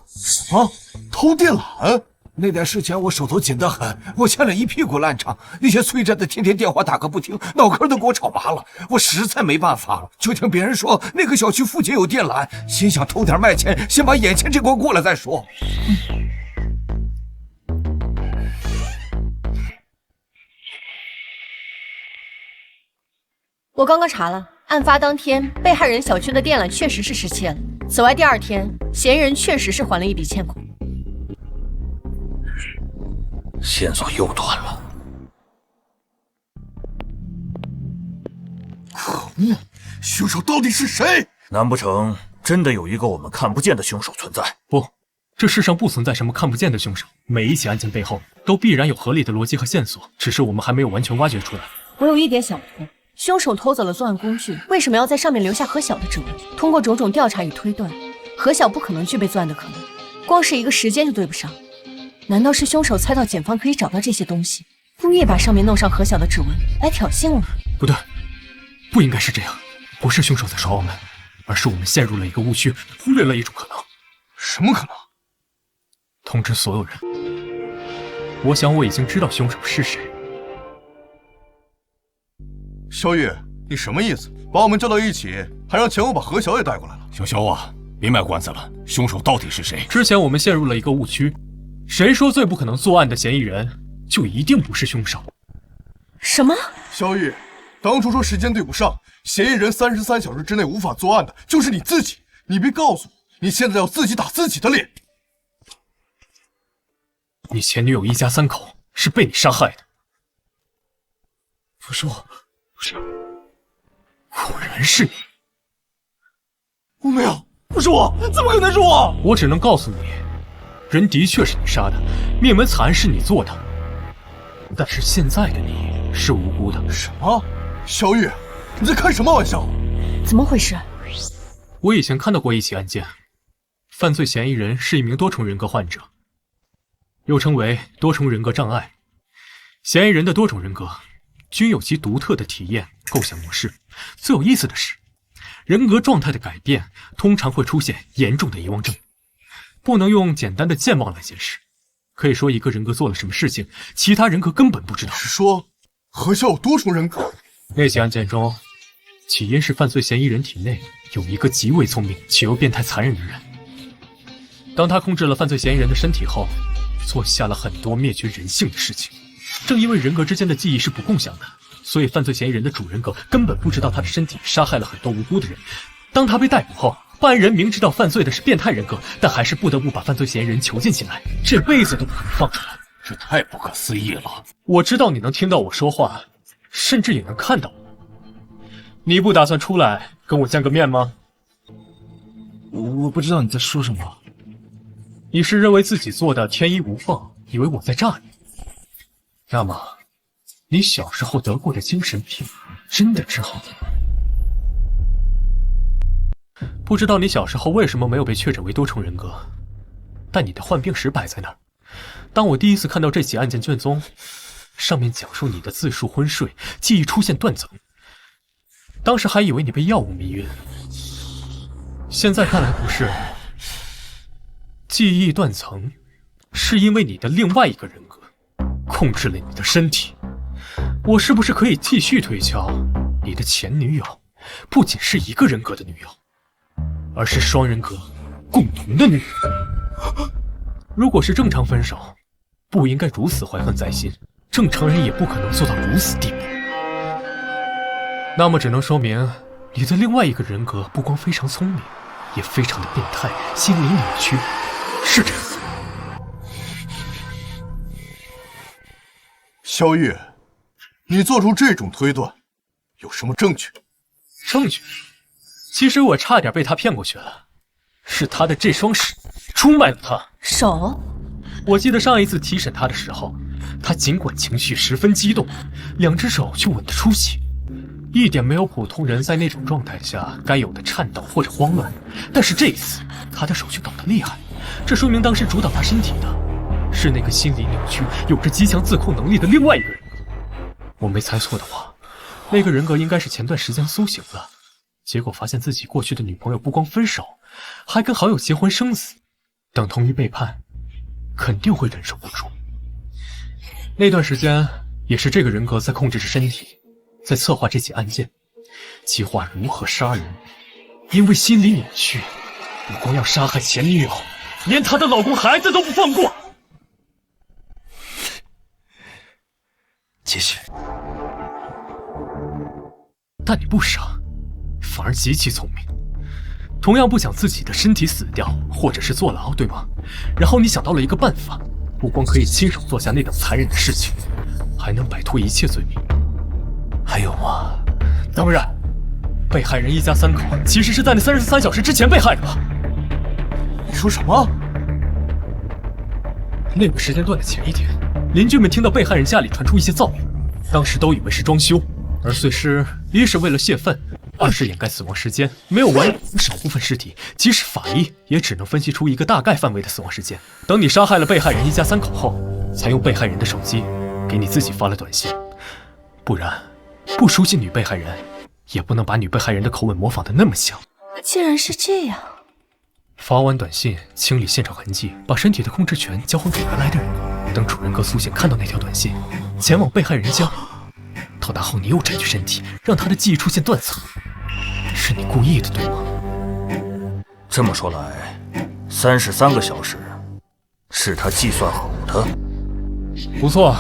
偷电缆？那点事情我手头紧得很，我欠了一屁股烂账，那些催债的天天电话打个不停，脑壳都给我吵麻了，我实在没办法了，就听别人说那个小区附近有电缆，心想偷点卖钱，先把眼前这关过了再说。我刚刚查了，案发当天被害人小区的电缆确实是失窃了。此外，第二天嫌疑人确实是还了一笔欠款。线索又断了。可恶，凶手到底是谁？难不成真的有一个我们看不见的凶手存在？不，这世上不存在什么看不见的凶手，每一起案件背后都必然有合理的逻辑和线索，只是我们还没有完全挖掘出来。我有一点想不通，凶手偷走了作案工具，为什么要在上面留下何晓的指纹？通过种种调查与推断，何晓不可能具备作案的可能，光是一个时间就对不上。难道是凶手猜到检方可以找到这些东西，故意把上面弄上何晓的指纹来挑衅我们？不对，不应该是这样，不是凶手在耍我们，而是我们陷入了一个误区，忽略了一种可能。什么可能？通知所有人，我想我已经知道凶手是谁。萧玉，你什么意思？把我们叫到一起，还让钱务把何晓也带过来了。小肖啊，别卖关子了，凶手到底是谁？之前我们陷入了一个误区，谁说最不可能作案的嫌疑人就一定不是凶手？什么？萧玉，当初说时间对不上，嫌疑人33小时之内无法作案的就是你自己，你别告诉我，你现在要自己打自己的脸。你前女友一家3口是被你杀害的。不是我，不是，果然是你。我没有，不是我，怎么可能是我？我只能告诉你，人的确是你杀的，灭门惨案是你做的，但是现在的你是无辜的。什么？萧玉，你在开什么玩笑？怎么回事？我以前看到过一起案件，犯罪嫌疑人是一名多重人格患者，又称为多重人格障碍。嫌疑人的多种人格均有其独特的体验构想模式。最有意思的是，人格状态的改变通常会出现严重的遗忘症，不能用简单的健忘来解释。可以说，一个人格做了什么事情，其他人格根本不知道。是说何萧有多重人格？那起案件中，起因是犯罪嫌疑人体内有一个极为聪明且又变态残忍的人。当他控制了犯罪嫌疑人的身体后，做下了很多灭绝人性的事情。正因为人格之间的记忆是不共享的，所以犯罪嫌疑人的主人格根本不知道他的身体杀害了很多无辜的人。当他被逮捕后，办案人明知道犯罪的是变态人格，但还是不得不把犯罪嫌疑人囚禁起来，这辈子都不可能放出来。这太不可思议了！我知道你能听到我说话，甚至也能看到我。你不打算出来跟我见个面吗？我不知道你在说什么。你是认为自己做的天衣无缝，以为我在诈你？那么，你小时候得过的精神病真的治好了吗？不知道你小时候为什么没有被确诊为多重人格，但你的患病史摆在那儿。当我第一次看到这起案件卷宗，上面讲述你的自述昏睡，记忆出现断层，当时还以为你被药物迷晕，现在看来不是。记忆断层是因为你的另外一个人格控制了你的身体。我是不是可以继续推敲，你的前女友不仅是一个人格的女友，而是双人格共同的女友？如果是正常分手，不应该如此怀恨在心，正常人也不可能做到如此地步。那么只能说明你的另外一个人格不光非常聪明，也非常的变态，心理扭曲，是这样。萧玉，你做出这种推断，有什么证据？证据？其实我差点被他骗过去了，是他的这双手出卖了他。手？我记得上一次提审他的时候，他尽管情绪十分激动，两只手却稳得出奇，一点没有普通人在那种状态下该有的颤抖或者慌乱。但是这一次，他的手却抖得厉害，这说明当时主导他身体的是那个心理扭曲、有着极强自控能力的另外一个人格。我没猜错的话，那个人格应该是前段时间苏醒了，结果发现自己过去的女朋友不光分手，还跟好友结婚生子，等同于背叛，肯定会忍受不住。那段时间也是这个人格在控制着身体，在策划这起案件，计划如何杀人。因为心理扭曲，不光要杀害前女友，连她的老公孩子都不放过。继续。但你不傻，反而极其聪明，同样不想自己的身体死掉，或者是坐牢，对吗？然后你想到了一个办法，不光可以亲手做下那等残忍的事情，还能摆脱一切罪名。还有吗？当然，被害人一家三口其实是在那33小时之前被害的吧？你说什么？那个时间段的前一天，邻居们听到被害人家里传出一些噪音，当时都以为是装修。而碎尸一是为了泄愤，二是掩盖死亡时间，没有完整少部分尸体，即使法医也只能分析出一个大概范围的死亡时间。等你杀害了被害人一家三口后，才用被害人的手机给你自己发了短信，不然不熟悉女被害人，也不能把女被害人的口吻模仿得那么像。既然是这样，发完短信，清理现场痕迹，把身体的控制权交还给原来的人。等主人格苏醒看到那条短信，前往被害人家。到达后，你又占据身体，让他的记忆出现断层，是你故意的，对吗？这么说来，33个小时是他计算好的。不错，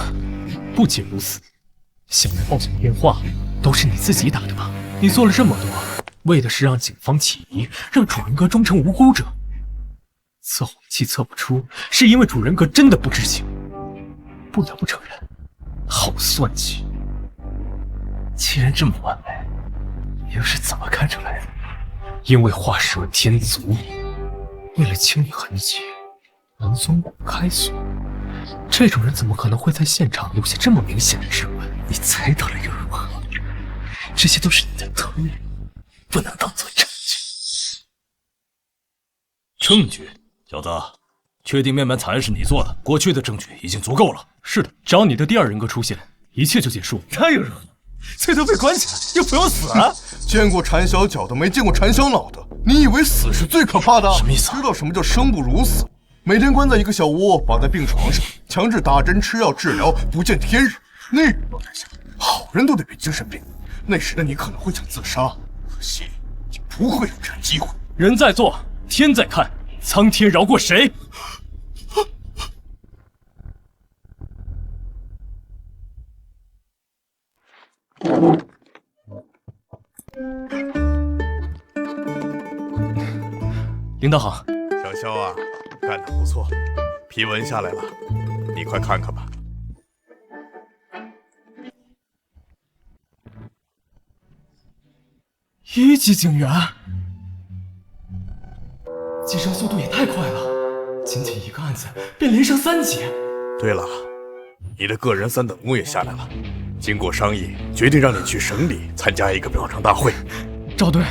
不仅如此，想来报警电话都是你自己打的吧？你做了这么多，为的是让警方起疑，让主人格装成无辜者。测谎器测不出，是因为主人格真的不知情。不得不承认，好算计。既然这么完美，又是怎么看出来的？因为画蛇添足，为了清理痕迹，门锁我开锁。这种人怎么可能会在现场留下这么明显的指纹？你猜到了又如何？这些都是你的推理，不能当做证据。证据，小子，确定面板惨案是你做的？过去的证据已经足够了。是的，只要你的第二人格出现，一切就结束。那又如何？最多被关起来，又不用死啊！见过缠小脚的，没见过缠小脑的。你以为死是最可怕的？什么意思啊？知道什么叫生不如死？每天关在一个小窝，绑在病床上，强制打针吃药治疗，不见天日。那个年代下，好人都得变精神病。那时的你可能会想自杀，可惜你不会有这样机会。人在做，天在看，苍天饶过谁？领导好。小肖啊，干得不错，批文下来了，你快看看吧。1级警员，晋升速度也太快了，仅仅一个案子便连升3级。对了，你的个人3等功也下来了，经过商议，决定让你去省里参加一个表彰大会。赵队，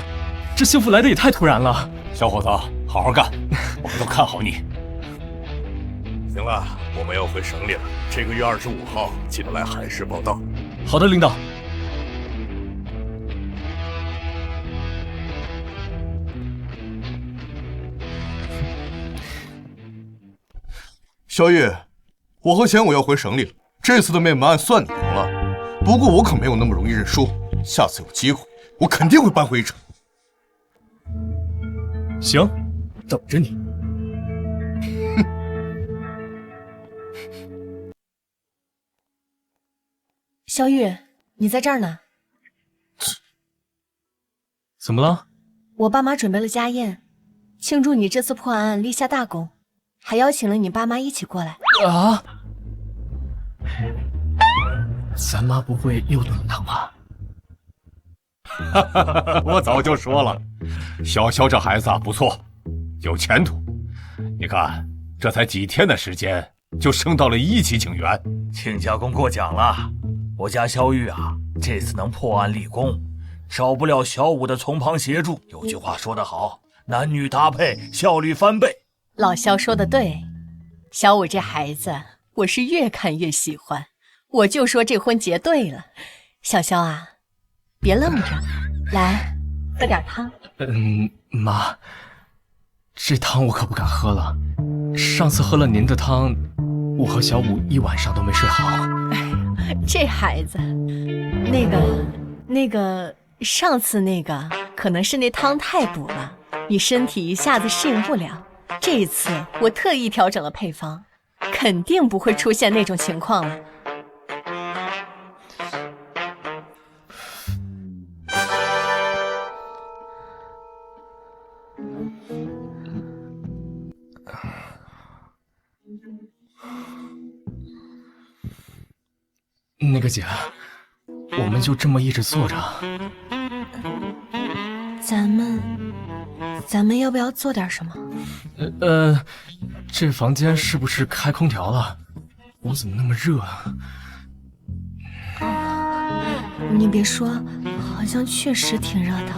这幸福来的也太突然了。小伙子，好好干，我们都看好你。行了，我们要回省里了，这个月25号记得来海市报道。好的，领导。小雨，我和贤武要回省里了，这次的灭门案算你赢了，不过我可没有那么容易认输，下次有机会，我肯定会扳回一城。行，等着你。小雨，你在这儿呢？怎么了？我爸妈准备了家宴，庆祝你这次破案立下大功，还邀请了你爸妈一起过来。啊！咱妈不会又炖汤吧？我早就说了，小肖这孩子啊不错，有前途。你看，这才几天的时间，就升到了1级警员。亲家公过奖了，我家肖玉啊，这次能破案立功，少不了小武的从旁协助。有句话说得好，男女搭配，效率翻倍。老肖说的对，小武这孩子，我是越看越喜欢。我就说这婚结对了。小肖啊，别愣着，来喝点汤。妈，这汤我可不敢喝了。上次喝了您的汤，我和小武一晚上都没睡好。这孩子，那个，上次那个可能是那汤太补了，你身体一下子适应不了。这一次我特意调整了配方，肯定不会出现那种情况了。那个姐，我们就这么一直坐着。咱们要不要做点什么？这房间是不是开空调了？我怎么那么热啊？你别说，好像确实挺热的。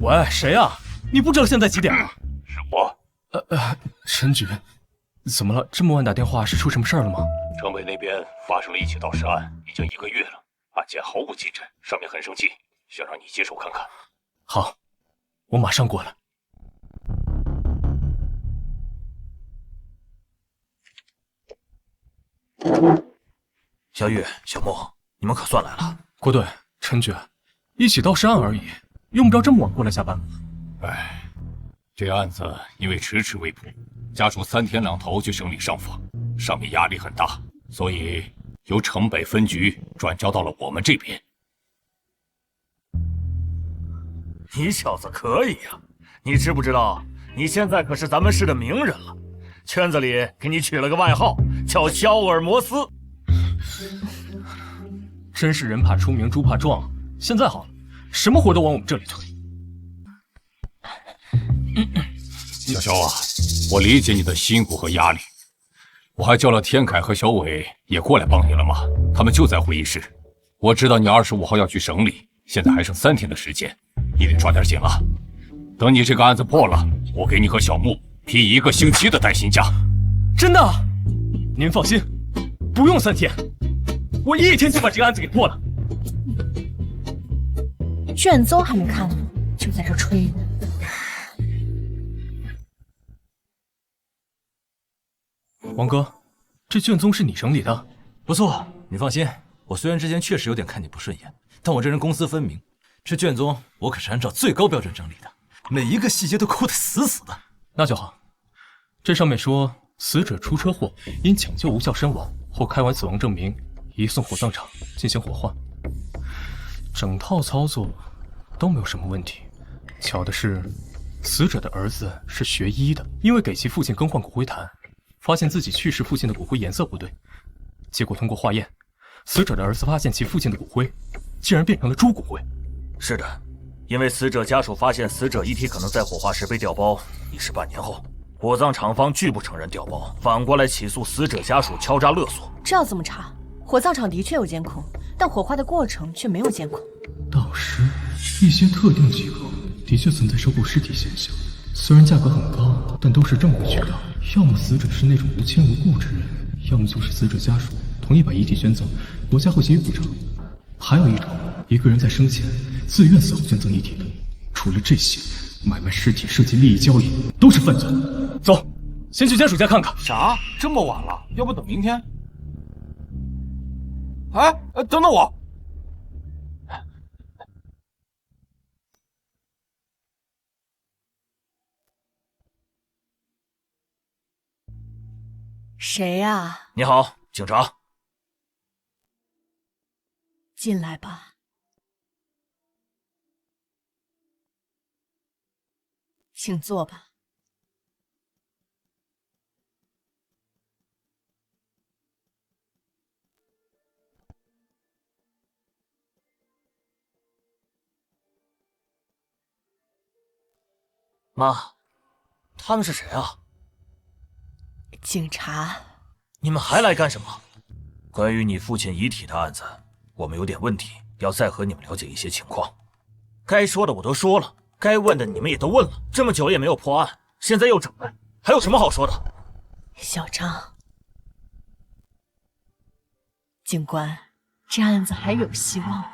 喂，谁啊？你不知道现在几点了？是我。陈局，怎么了？这么晚打电话是出什么事儿了吗？城北那边发生了一起盗尸案，已经1个月了，案件毫无进展，上面很生气，想让你接手看看。好，我马上过来。小雨、小莫，你们可算来了。郭队、陈局，一起盗尸案而已，用不着这么晚过来下班。哎，这案子因为迟迟未破，家属3天2头去省里上访，上面压力很大，所以由城北分局转交到了我们这边。你小子可以呀！你知不知道，你现在可是咱们市的名人了，圈子里给你取了个外号，叫肖尔摩斯。真是人怕出名猪怕壮。现在好了，什么活都往我们这里推。小肖啊，我理解你的辛苦和压力。我还叫了天凯和小伟也过来帮你了嘛，他们就在会议室。我知道你25号要去省里，现在还剩3天的时间，你得抓点紧了。等你这个案子破了，我给你和小木批1个星期的带薪假。真的？您放心，不用3天，我1天就把这个案子给破了。卷宗还没看呢，就在这吹。王哥，这卷宗是你整理的？不错，你放心。我虽然之前确实有点看你不顺眼，但我这人公私分明。这卷宗我可是按照最高标准整理的，每一个细节都抠得死死的。那就好。这上面说，死者出车祸因抢救无效身亡，后开完死亡证明，移送火葬场进行火化。整套操作都没有什么问题。巧的是，死者的儿子是学医的，因为给其父亲更换骨灰坛，发现自己去世父亲的骨灰颜色不对，结果通过化验，死者的儿子发现其父亲的骨灰竟然变成了猪骨灰。是的，因为死者家属发现死者遗体可能在火化时被调包，已是半年后，火葬厂方拒不承认调包，反过来起诉死者家属敲诈勒索。这要怎么查？火葬场的确有监控，但火化的过程却没有监控。到时，一些特定机构的确存在收购尸体现象，虽然价格很高，但都是正规渠道。要么死者是那种无亲无故之人，要么就是死者家属同意把遗体捐赠，国家会给予补偿。还有一种，一个人在生前自愿死后捐赠遗体的。除了这些，买卖尸体涉及利益交易，都是犯罪。走，先去家属家看看。啥？这么晚了？要不等明天？哎，等等我！谁呀？你好，警察。进来吧。请坐吧。妈，他们是谁啊？警察。你们还来干什么？关于你父亲遗体的案子，我们有点问题，要再和你们了解一些情况。该说的我都说了，该问的你们也都问了，这么久也没有破案，现在又整来，还有什么好说的？小张，警官，这案子还有希望。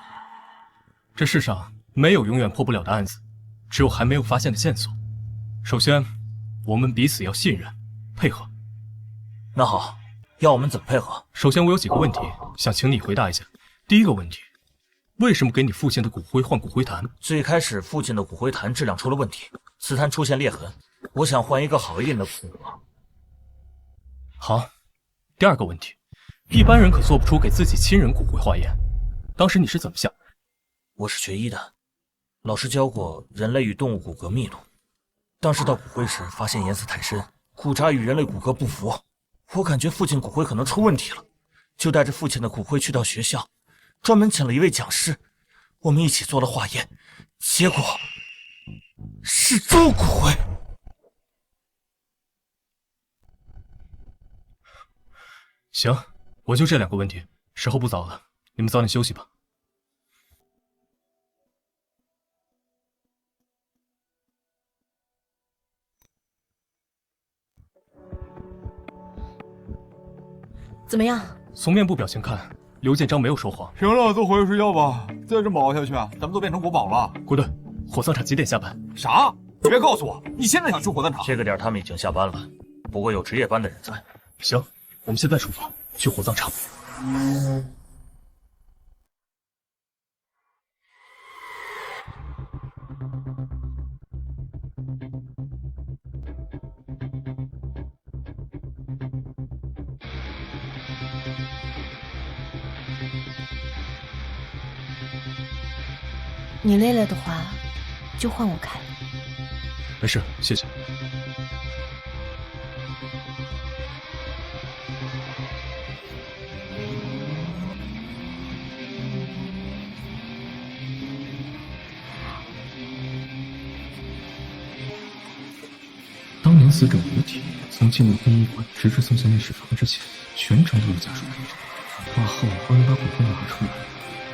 这世上没有永远破不了的案子，只有还没有发现的线索。首先，我们彼此要信任、配合。那好，要我们怎么配合？首先，我有几个问题想请你回答一下。第一个问题，为什么给你父亲的骨灰换骨灰坛？最开始父亲的骨灰坛质量出了问题，瓷坛出现裂痕，我想换一个好一点的骨灰。好。第二个问题，一般人可做不出给自己亲人骨灰化验，当时你是怎么想的？我是学医的，老师教过人类与动物骨骼密度，当时到骨灰时发现颜色太深，骨渣与人类骨骼不符，我感觉父亲骨灰可能出问题了，就带着父亲的骨灰去到学校，专门请了一位讲师，我们一起做了化验，结果是猪骨灰。行，我就这2个问题，时候不早了，你们早点休息吧。怎么样？从面部表情看，刘建章没有说谎。行了，都回去睡觉吧。再这么熬下去，咱们都变成国宝了。顾队，火葬场几点下班？啥？你别告诉我，你现在想去火葬场？这个点他们已经下班了，不过有值夜班的人在。行，我们现在出发，去火葬场。你累了的话，就换我开。没事，谢谢。年死者遗体从进入殡仪馆直至送进内室房之前，全程都有家属陪着。挂后帮人把骨灰拿出来，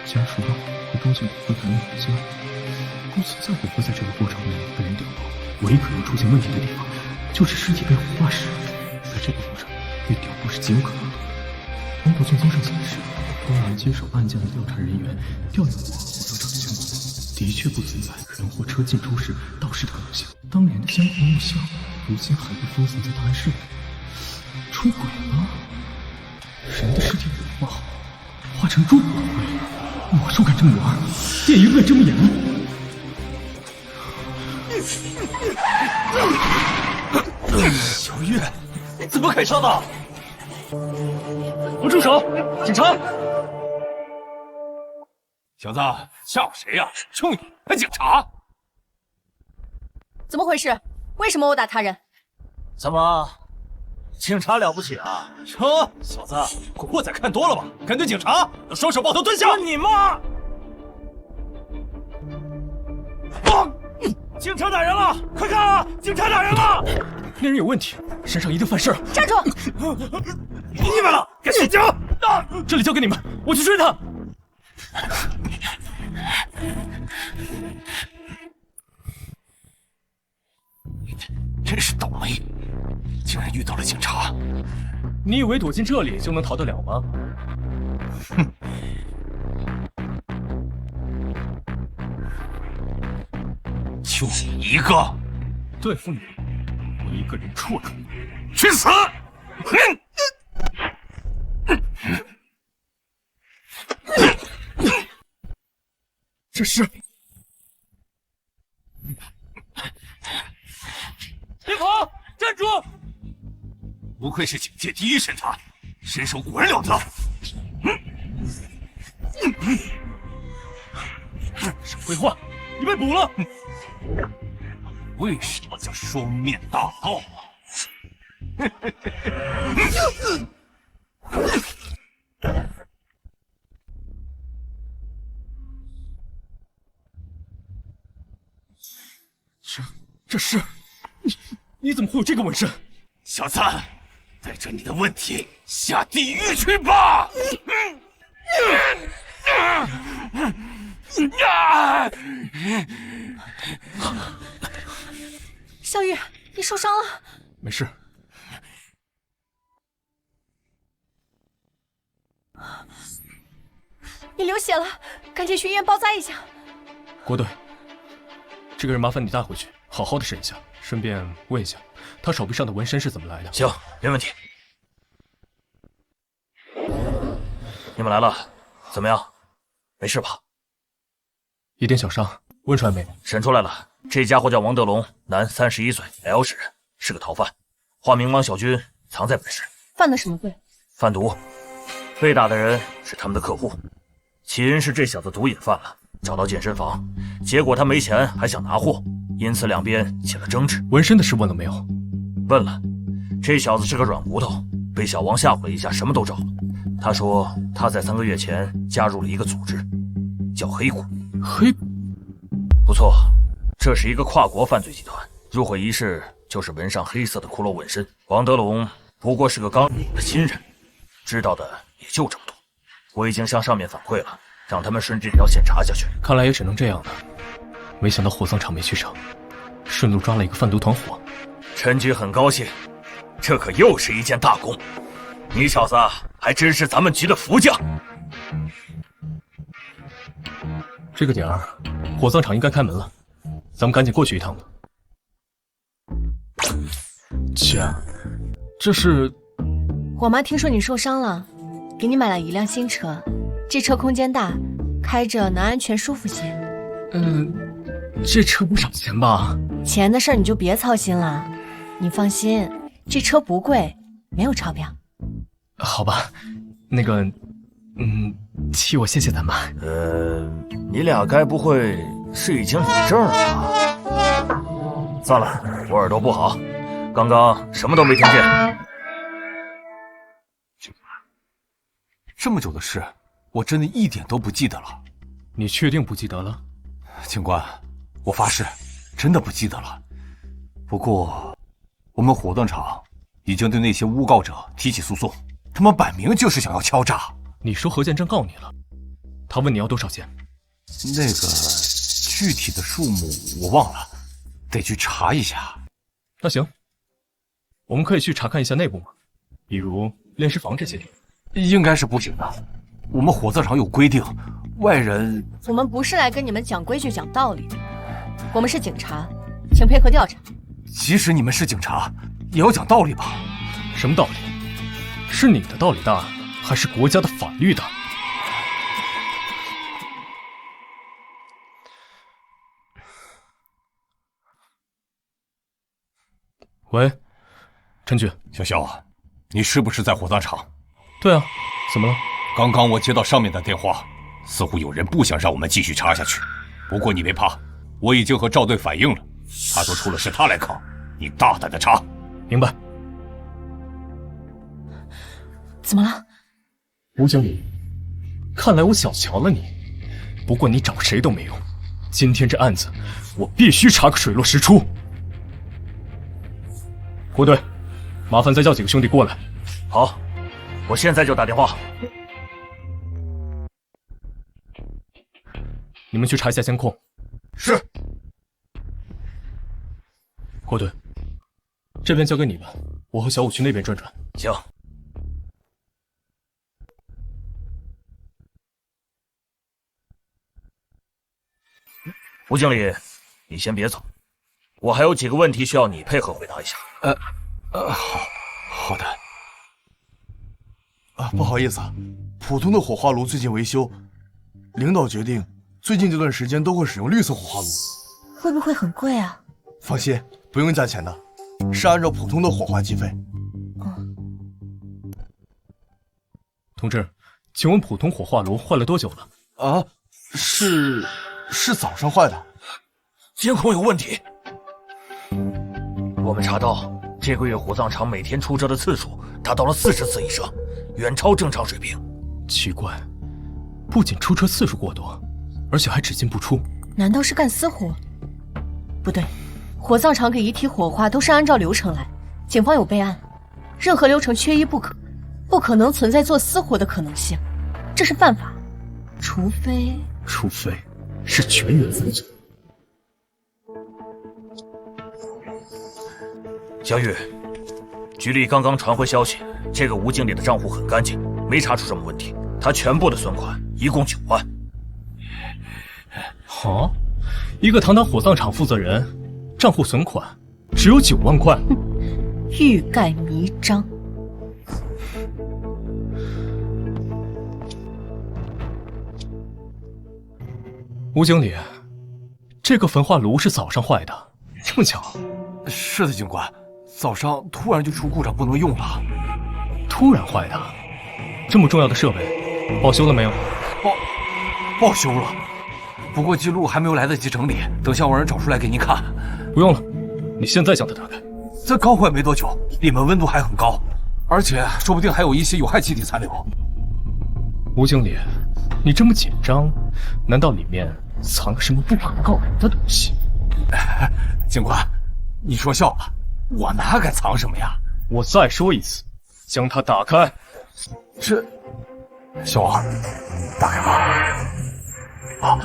家属把骨灰装进骨灰坛里回家，不存在骨灰在这个过程内被人掉落。唯一可能出现问题的地方，就是尸体被火化时，在这个路上被掉落是极有可能的。通过卷宗上显示，当年接手案件的调查人员调用过火葬场的监控，的确不存在人或车进出时盗尸的可能性。当年的监控录像，如今还被封存在档案室里，出轨了。人的尸体火化后，化成猪骨灰，魔术敢这么玩，电影敢这么演。小月，怎么砍伤的？我住手！警察！小子，吓唬谁呀？就你还警察？怎么回事？为什么殴打他人？怎么，警察了不起啊？哟，小子，古惑仔看多了吧？敢对警察？双手抱头蹲下！你妈！警察打人了！快看啊！警察打人了！那人有问题，身上一定犯事。站住！你们了，该睡觉。这里交给你们，我去追他。真是倒霉，竟然遇到了警察。你以为躲进这里就能逃得了吗？哼！就你一个，对付你，我一个人绰绰。去死！这是。别跑！站住！不愧是警界第一神探，身手果然了得。少废话，你被捕了。为什么叫双面大盗啊？这是你怎么会有这个纹身？小子，带着你的问题下地狱去吧！小雨，你受伤了？没事。你流血了，赶紧去医院包扎一下。郭队，这个人麻烦你带回去，好好的审一下，顺便问一下他手臂上的纹身是怎么来的。行，没问题。你们来了，怎么样？没事吧？一点小伤，问出来没？审出来了，这家伙叫王德龙，男，31岁，L 市人，是个逃犯，化名王小军，藏在本市。犯了什么罪？贩毒。被打的人是他们的客户，起因是这小子毒瘾犯了，找到健身房，结果他没钱还想拿货，因此两边起了争执。纹身的事问了没有？问了，这小子是个软骨头，被小王吓唬了一下，什么都招了。他说他在3个月前加入了一个组织，叫黑骨。黑骨？不错，这是一个跨国犯罪集团，入会仪式就是纹上黑色的骷髅纹身。王德龙不过是个刚的新人，知道的也就这么多。我已经向上面反馈了，让他们顺这条线查下去。看来也只能这样了。没想到火葬场没去成，顺路抓了一个贩毒团伙。陈局很高兴，这可又是一件大功。你小子还真是咱们局的福将。这个点儿，火葬场应该开门了，咱们赶紧过去一趟吧。姐，这是……我妈听说你受伤了，给你买了一辆新车，这车空间大，开着能安全舒服些。这车不少钱吧？钱的事儿你就别操心了，你放心，这车不贵，没有超标。好吧，那个，替我谢谢咱妈。你俩该不会是已经领证了吧？算了，我耳朵不好，刚刚什么都没听见。这么久的事，我真的一点都不记得了。你确定不记得了？警官，我发誓，真的不记得了。不过，我们火葬场已经对那些诬告者提起诉讼，他们摆明就是想要敲诈。你说何建正告你了？他问你要多少钱？那个具体的数目我忘了，得去查一下。那行，我们可以去查看一下内部吗？比如炼尸房这些地方。应该是不行的，我们火葬场有规定，外人……我们不是来跟你们讲规矩、讲道理的，我们是警察，请配合调查。即使你们是警察，也要讲道理吧？什么道理？是你的道理大，还是国家的法律大？喂，陈局，小肖啊，你是不是在火葬场？对啊，怎么了？刚刚我接到上面的电话，似乎有人不想让我们继续查下去。不过你别怕，我已经和赵队反映了，他说出了事他来扛，你大胆的查。明白。怎么了？吴经理，看来我小瞧了你。不过你找谁都没用，今天这案子我必须查个水落石出。郭队，麻烦再叫几个兄弟过来。好，我现在就打电话。你们去查一下监控。是。郭队，这边交给你们，我和小五去那边转转。行。吴经理，你先别走，我还有几个问题需要你配合回答一下。好的。不好意思，普通的火化炉最近维修，领导决定最近这段时间都会使用绿色火化炉。会不会很贵啊？放心，不用加钱的，是按照普通的火化计费。同志，请问普通火化炉坏了多久了？是早上坏的。监控有问题。我们查到这个月火葬场每天出车的次数达到了40次以上，远超正常水平。奇怪，不仅出车次数过多，而且还只进不出。难道是干私活？不对，火葬场给遗体火化都是按照流程来，警方有备案，任何流程缺一不可，不可能存在做私活的可能性，这是犯法。除非是全员犯罪。小雨，局里刚刚传回消息，这个吴经理的账户很干净，没查出什么问题。他全部的存款一共9万。好，一个堂堂火葬场负责人，账户存款只有9万块，欲盖弥彰。吴经理，这个焚化炉是早上坏的，这么巧？是的，警官，早上突然就出故障，不能用了。突然坏的？这么重要的设备，报修了没有？报修了，不过记录还没有来得及整理，等下我让人找出来给您看。不用了，你现在将它打开。这刚坏没多久，里面温度还很高，而且说不定还有一些有害气体残留。吴经理，你这么紧张，难道里面藏了什么不可告人的东西？警官，你说笑了，我哪敢藏什么呀？我再说一次，将它打开。这，小二，打开吧。啊！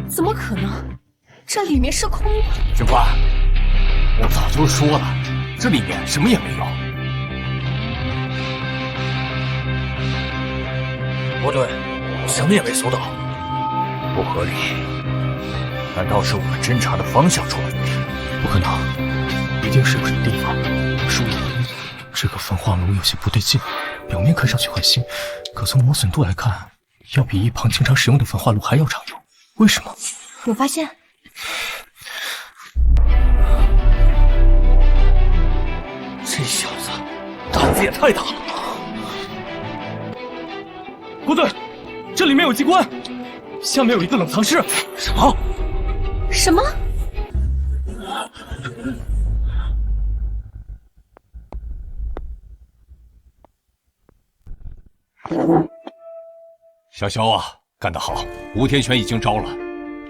怎么可能？这里面是空的。警官，我早就说了，这里面什么也没有。不对，什么也没搜到，不合理。难道是我们侦查的方向出了问题？不可能，一定是有什么地方疏离。这个焚化炉有些不对劲，表面看上去很新，可从磨损度来看，要比一旁经常使用的焚化炉还要常用。为什么？我发现，这小子胆子也太大了。不对，这里面有机关，下面有一个冷藏室。什么？什么？小萧啊，干得好！吴天全已经招了，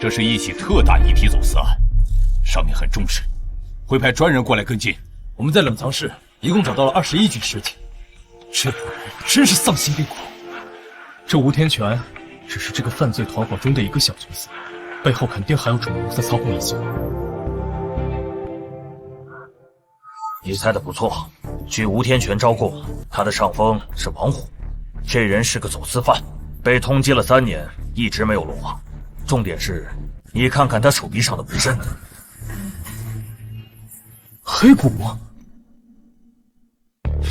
这是一起特大遗体走私案，上面很重视，会派专人过来跟进。我们在冷藏室一共找到了21具尸体，这帮人真是丧心病狂。这吴天全只是这个犯罪团伙中的一个小角色，背后肯定还有主谋在操控一切。你猜的不错，据吴天全招供，他的上峰是王虎，这人是个走私犯，被通缉了3年，一直没有落网。重点是，你看看他手臂上的纹身，黑骨，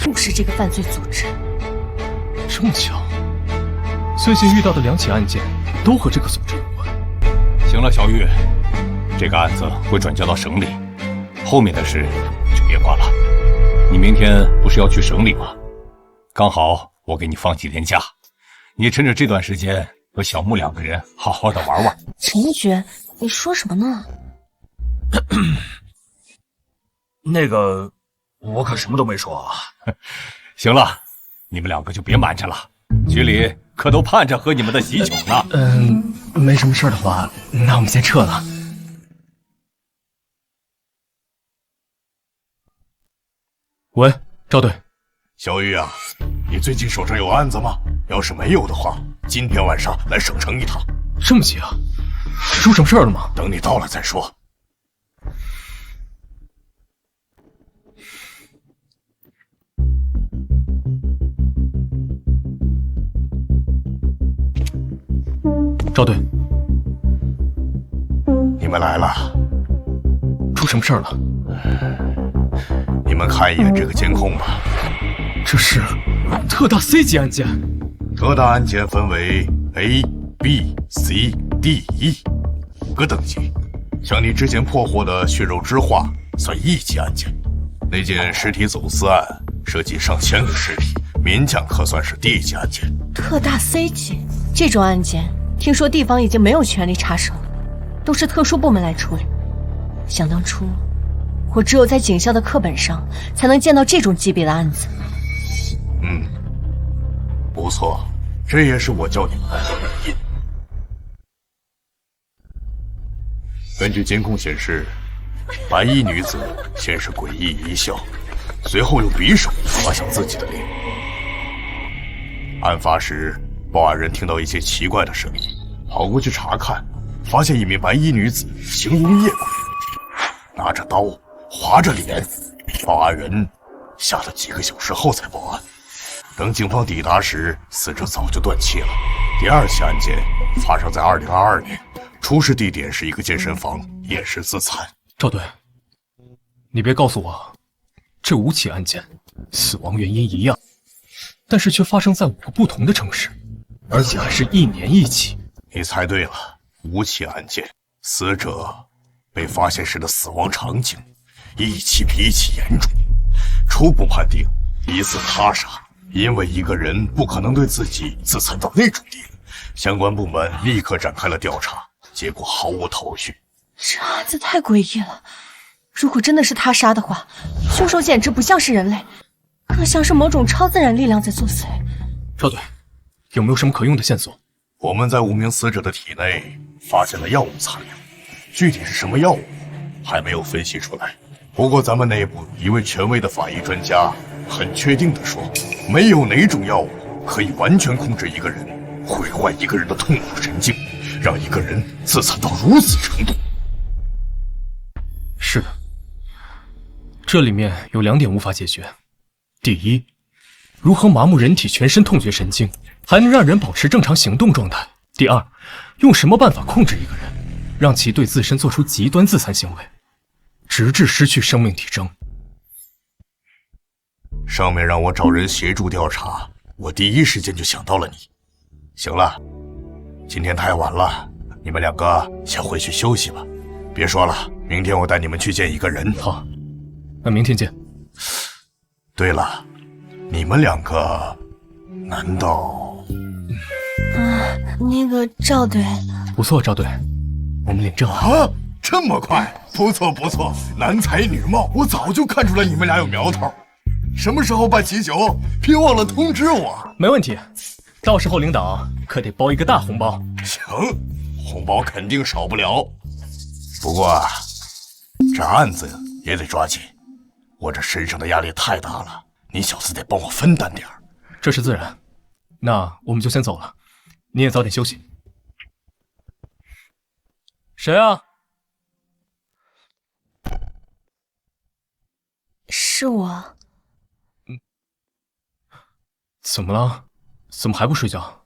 又是这个犯罪组织。这么巧，最近遇到的2起案件都和这个组织有关。行了，小玉，这个案子会转交到省里，后面的事就别管了。你明天不是要去省里吗？刚好我给你放几天假，你趁着这段时间和小木2个人好好的玩玩。陈一觉，你说什么呢？那个，我可什么都没说啊。行了，你们2个就别瞒着了，局里可都盼着喝你们的喜酒呢。没什么事的话，那我们先撤了。喂，赵队，小玉啊，你最近手上有案子吗？要是没有的话，今天晚上来省城一趟。这么急啊？出什么事儿了吗？等你到了再说。赵队，你们来了，出什么事儿了？你们看一眼这个监控吧。这是特大 C 级案件。特大案件分为 A、B、C、D、E 5个等级。像你之前破获的血肉之化算1级案件，那件尸体走私案涉及上千个尸体，勉强可算是D 级案件。特大 C 级这种案件，听说地方已经没有权利插手，都是特殊部门来处理。想当初，我只有在警校的课本上才能见到这种级别的案子。不错，这也是我叫你们来的原因。根据监控显示，白衣女子先是诡异一笑，随后用匕首划向自己的脸。案发时，报案人听到一些奇怪的声音，跑过去查看，发现一名白衣女子形容夜鬼，拿着刀划着脸。报案人吓了几个小时后才报案。等警方抵达时，死者早就断气了。第2起案件发生在2022年，出事地点是一个健身房，也是自残。赵队，你别告诉我，这5起案件死亡原因一样，但是却发生在5个不同的城市，而且还是1年1起。你猜对了，5起案件，死者被发现时的死亡场景一起比一起严重，初步判定疑似他杀。因为一个人不可能对自己自残到那种地步，相关部门立刻展开了调查，结果毫无头绪。这案子太诡异了，如果真的是他杀的话，凶手简直不像是人类，更像是某种超自然力量在作祟。赵队，有没有什么可用的线索？我们在5名死者的体内发现了药物残留，具体是什么药物还没有分析出来。不过咱们内部一位权威的法医专家很确定地说，没有哪种药物可以完全控制一个人，毁坏一个人的痛苦神经，让一个人自残到如此程度。是的，这里面有2点无法解决。第一，如何麻木人体全身痛觉神经，还能让人保持正常行动状态？第二，用什么办法控制一个人，让其对自身做出极端自残行为，直至失去生命体征？上面让我找人协助调查，我第一时间就想到了你。行了，今天太晚了，你们2个先回去休息吧。别说了，明天我带你们去见一个人。好，那明天见。对了，你们2个难道……那个赵队，不错，赵队，我们领证了。啊，这么快？不错不错，男才女貌，我早就看出来你们俩有苗头。什么时候办喜酒？别忘了通知我。没问题，到时候领导可得包一个大红包。行，红包肯定少不了。不过这案子也得抓紧，我这身上的压力太大了，你小子得帮我分担点儿。这是自然。那我们就先走了，你也早点休息。谁啊？是我。怎么了？怎么还不睡觉？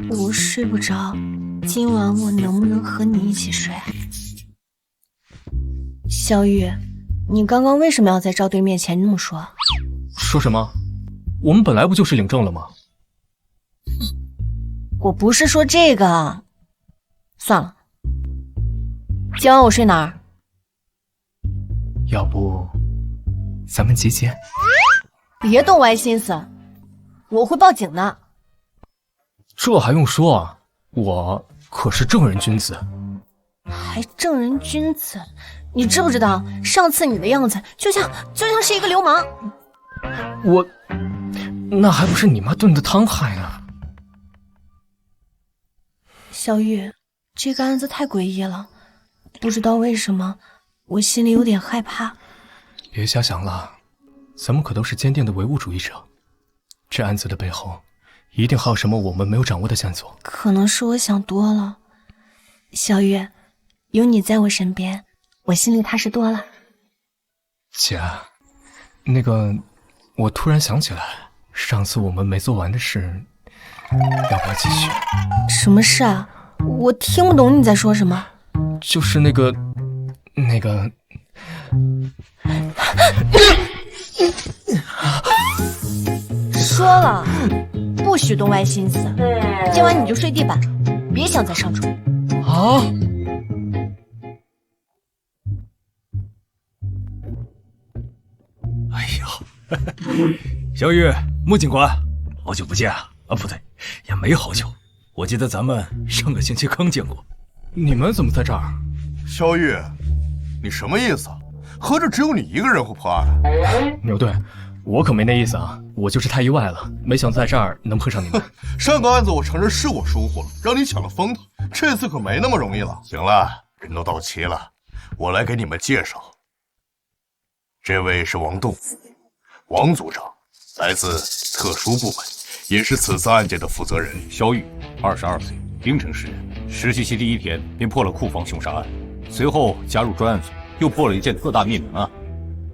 我睡不着，今晚我能不能和你一起睡？小雨，你刚刚为什么要在赵队面前那么说？说什么？我们本来不就是领证了吗？我不是说这个。算了，今晚我睡哪儿？要不咱们集结？别动歪心思，我会报警的。这还用说啊？我可是正人君子。还正人君子？你知不知道上次你的样子就像是一个流氓？我那还不是你妈炖的汤害的。小雨，这个案子太诡异了，不知道为什么我心里有点害怕。别瞎想了，咱们可都是坚定的唯物主义者，这案子的背后一定还有什么我们没有掌握的线索。可能是我想多了。小雨，有你在我身边，我心里踏实多了。姐，那个，我突然想起来，上次我们没做完的事，要不要继续？什么事啊？我听不懂你在说什么。就是那个，说了，不许动歪心思。今晚你就睡地板，别想再上床。啊！哎呀，小雨，穆警官，好久不见啊！啊，不对，也没好久。我记得咱们上个星期刚见过。你们怎么在这儿？小雨，你什么意思？合着只有你一个人会破案？牛队，我可没那意思啊，我就是太意外了，没想到在这儿能碰上你们。上个案子我承认是我疏忽了，让你抢了风头，这次可没那么容易了。行了，人都到齐了，我来给你们介绍。这位是王栋，王组长，来自特殊部门，也是此次案件的负责人。肖玉，22岁，冰城市人，实习期第1天便破了库房凶杀案，随后加入专案组，又破了一件特大灭门案，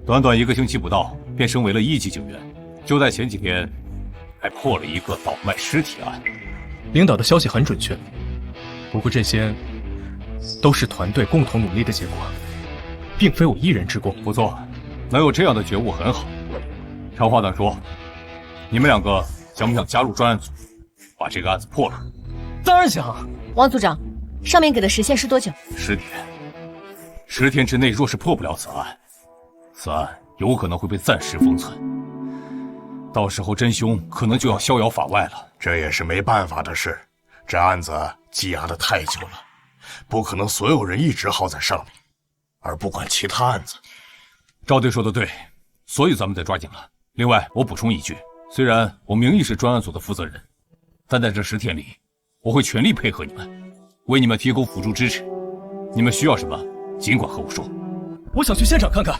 短短1个星期不到，便升为了1级警员。就在前几天，还破了一个倒卖尸体案。领导的消息很准确，不过这些都是团队共同努力的结果，并非我一人之功。不错，能有这样的觉悟很好。长话短说，你们2个想不想加入专案组，把这个案子破了？当然想。王组长，上面给的时限是多久？10天。10天之内若是破不了此案，此案有可能会被暂时封存，到时候真凶可能就要逍遥法外了。这也是没办法的事，这案子积压的太久了，不可能所有人一直耗在上面，而不管其他案子。赵队说的对，所以咱们得抓紧了。另外，我补充一句，虽然我名义是专案组的负责人，但在这10天里，我会全力配合你们，为你们提供辅助支持。你们需要什么，尽管和我说。我想去现场看看。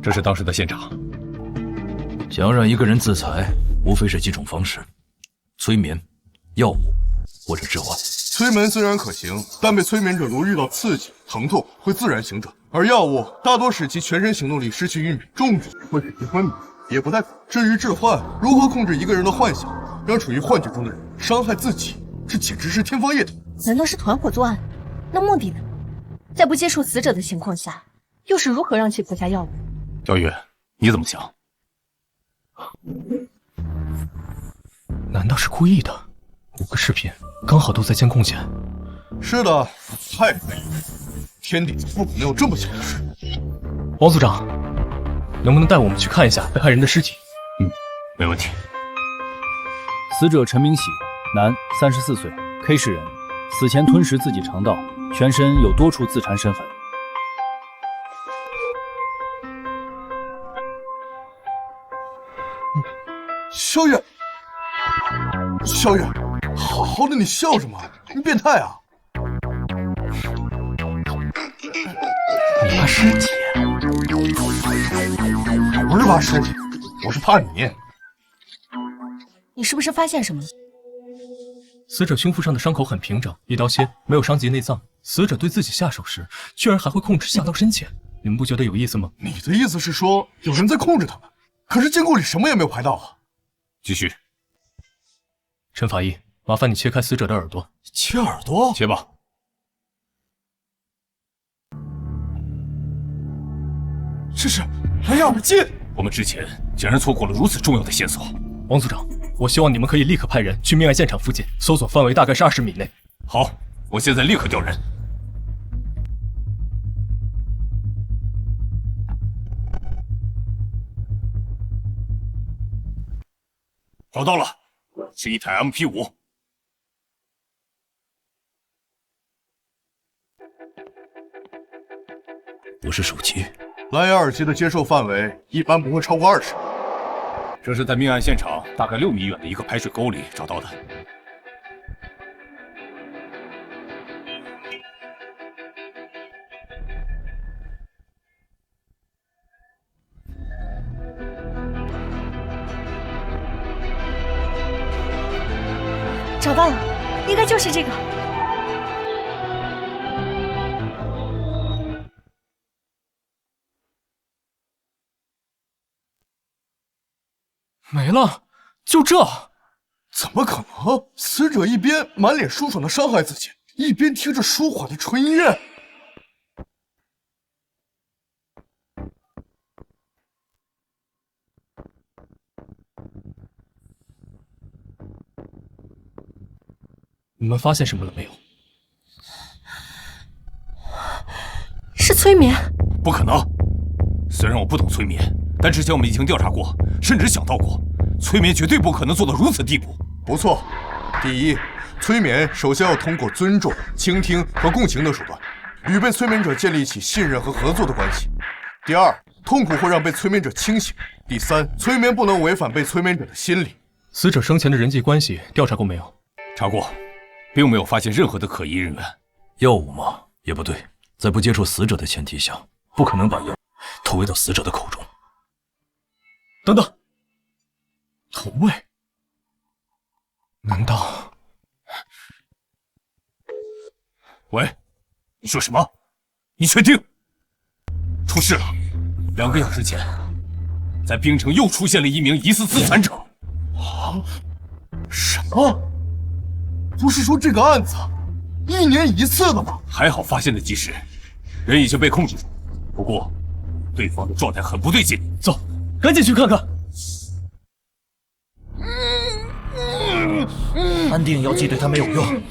这是当时的现场。想要让一个人自裁，无非是几种方式：催眠、药物或者致幻。催眠虽然可行，但被催眠者如遇到刺激、疼痛会自然醒转，而药物大多使其全身行动力失去运转，重举会使其昏迷，也不太可。至于致幻，如何控制一个人的幻想，让处于幻觉中的人伤害自己，这简直是天方夜谭。难道是团伙作案？那目的呢？在不接触死者的情况下，又是如何让其服下药物？小雨，你怎么想？难道是故意的？5个视频刚好都在监控前。是的，太废了！天底下不可能有这么巧的事。王组长，能不能带我们去看一下被害人的尸体？没问题。死者陈明喜，男，34岁，K 市人，死前吞食自己肠道，全身有多处自残深痕。萧月，萧月，好的，你笑什么？你变态啊！你怕尸体？我不是怕尸体，我是怕你。你是不是发现什么了？死者胸腹上的伤口很平整，一刀切，没有伤及内脏。死者对自己下手时，居然还会控制下刀深浅。你们不觉得有意思吗？你的意思是说有人在控制他们？可是监控里什么也没有拍到啊！继续。陈法医，麻烦你切开死者的耳朵。切耳朵？切吧。这是蓝牙耳机。我们之前竟然错过了如此重要的线索。王组长，我希望你们可以立刻派人去命案现场附近，搜索范围大概是20米内。好，我现在立刻调人。找到了，是一台 MP5。不是手机。蓝牙耳机的接受范围一般不会超过20米。这是在命案现场大概6米远的一个排水沟里找到的。找到了，应该就是这个。没了，就这？怎么可能？死者一边满脸舒爽的伤害自己，一边听着舒缓的纯音乐。你们发现什么了没有？是催眠？不可能！虽然我不懂催眠，但之前我们已经调查过，甚至想到过，催眠绝对不可能做到如此地步。不错，第一，催眠首先要通过尊重、倾听和共情的手段，与被催眠者建立起信任和合作的关系。第二，痛苦会让被催眠者清醒。第三，催眠不能违反被催眠者的心理。死者生前的人际关系调查过没有？查过，并没有发现任何的可疑人员。药物吗？也不对，在不接触死者的前提下，不可能把药投喂到死者的口中。等等，投喂？难道？喂，你说什么？你确定？出事了！2个小时前，在冰城又出现了一名疑似自残者。啊？什么？不是说这个案子1年1次的吗？还好发现的及时，人已经被控制住。不过，对方的状态很不对劲。走，赶紧去看看。安定药剂对他没有用，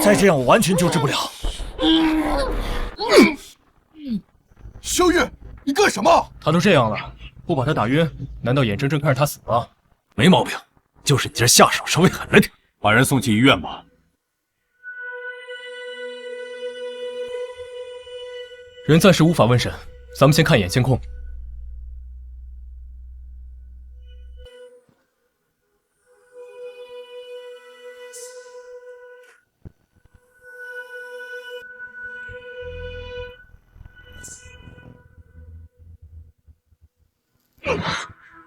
再这样我完全救治不了。萧月，你干什么？他都这样了，不把他打晕，难道眼睁睁看着他死吗？没毛病，就是你这下手稍微狠了点。把人送去医院吧。人暂时无法问审，咱们先看一眼监控。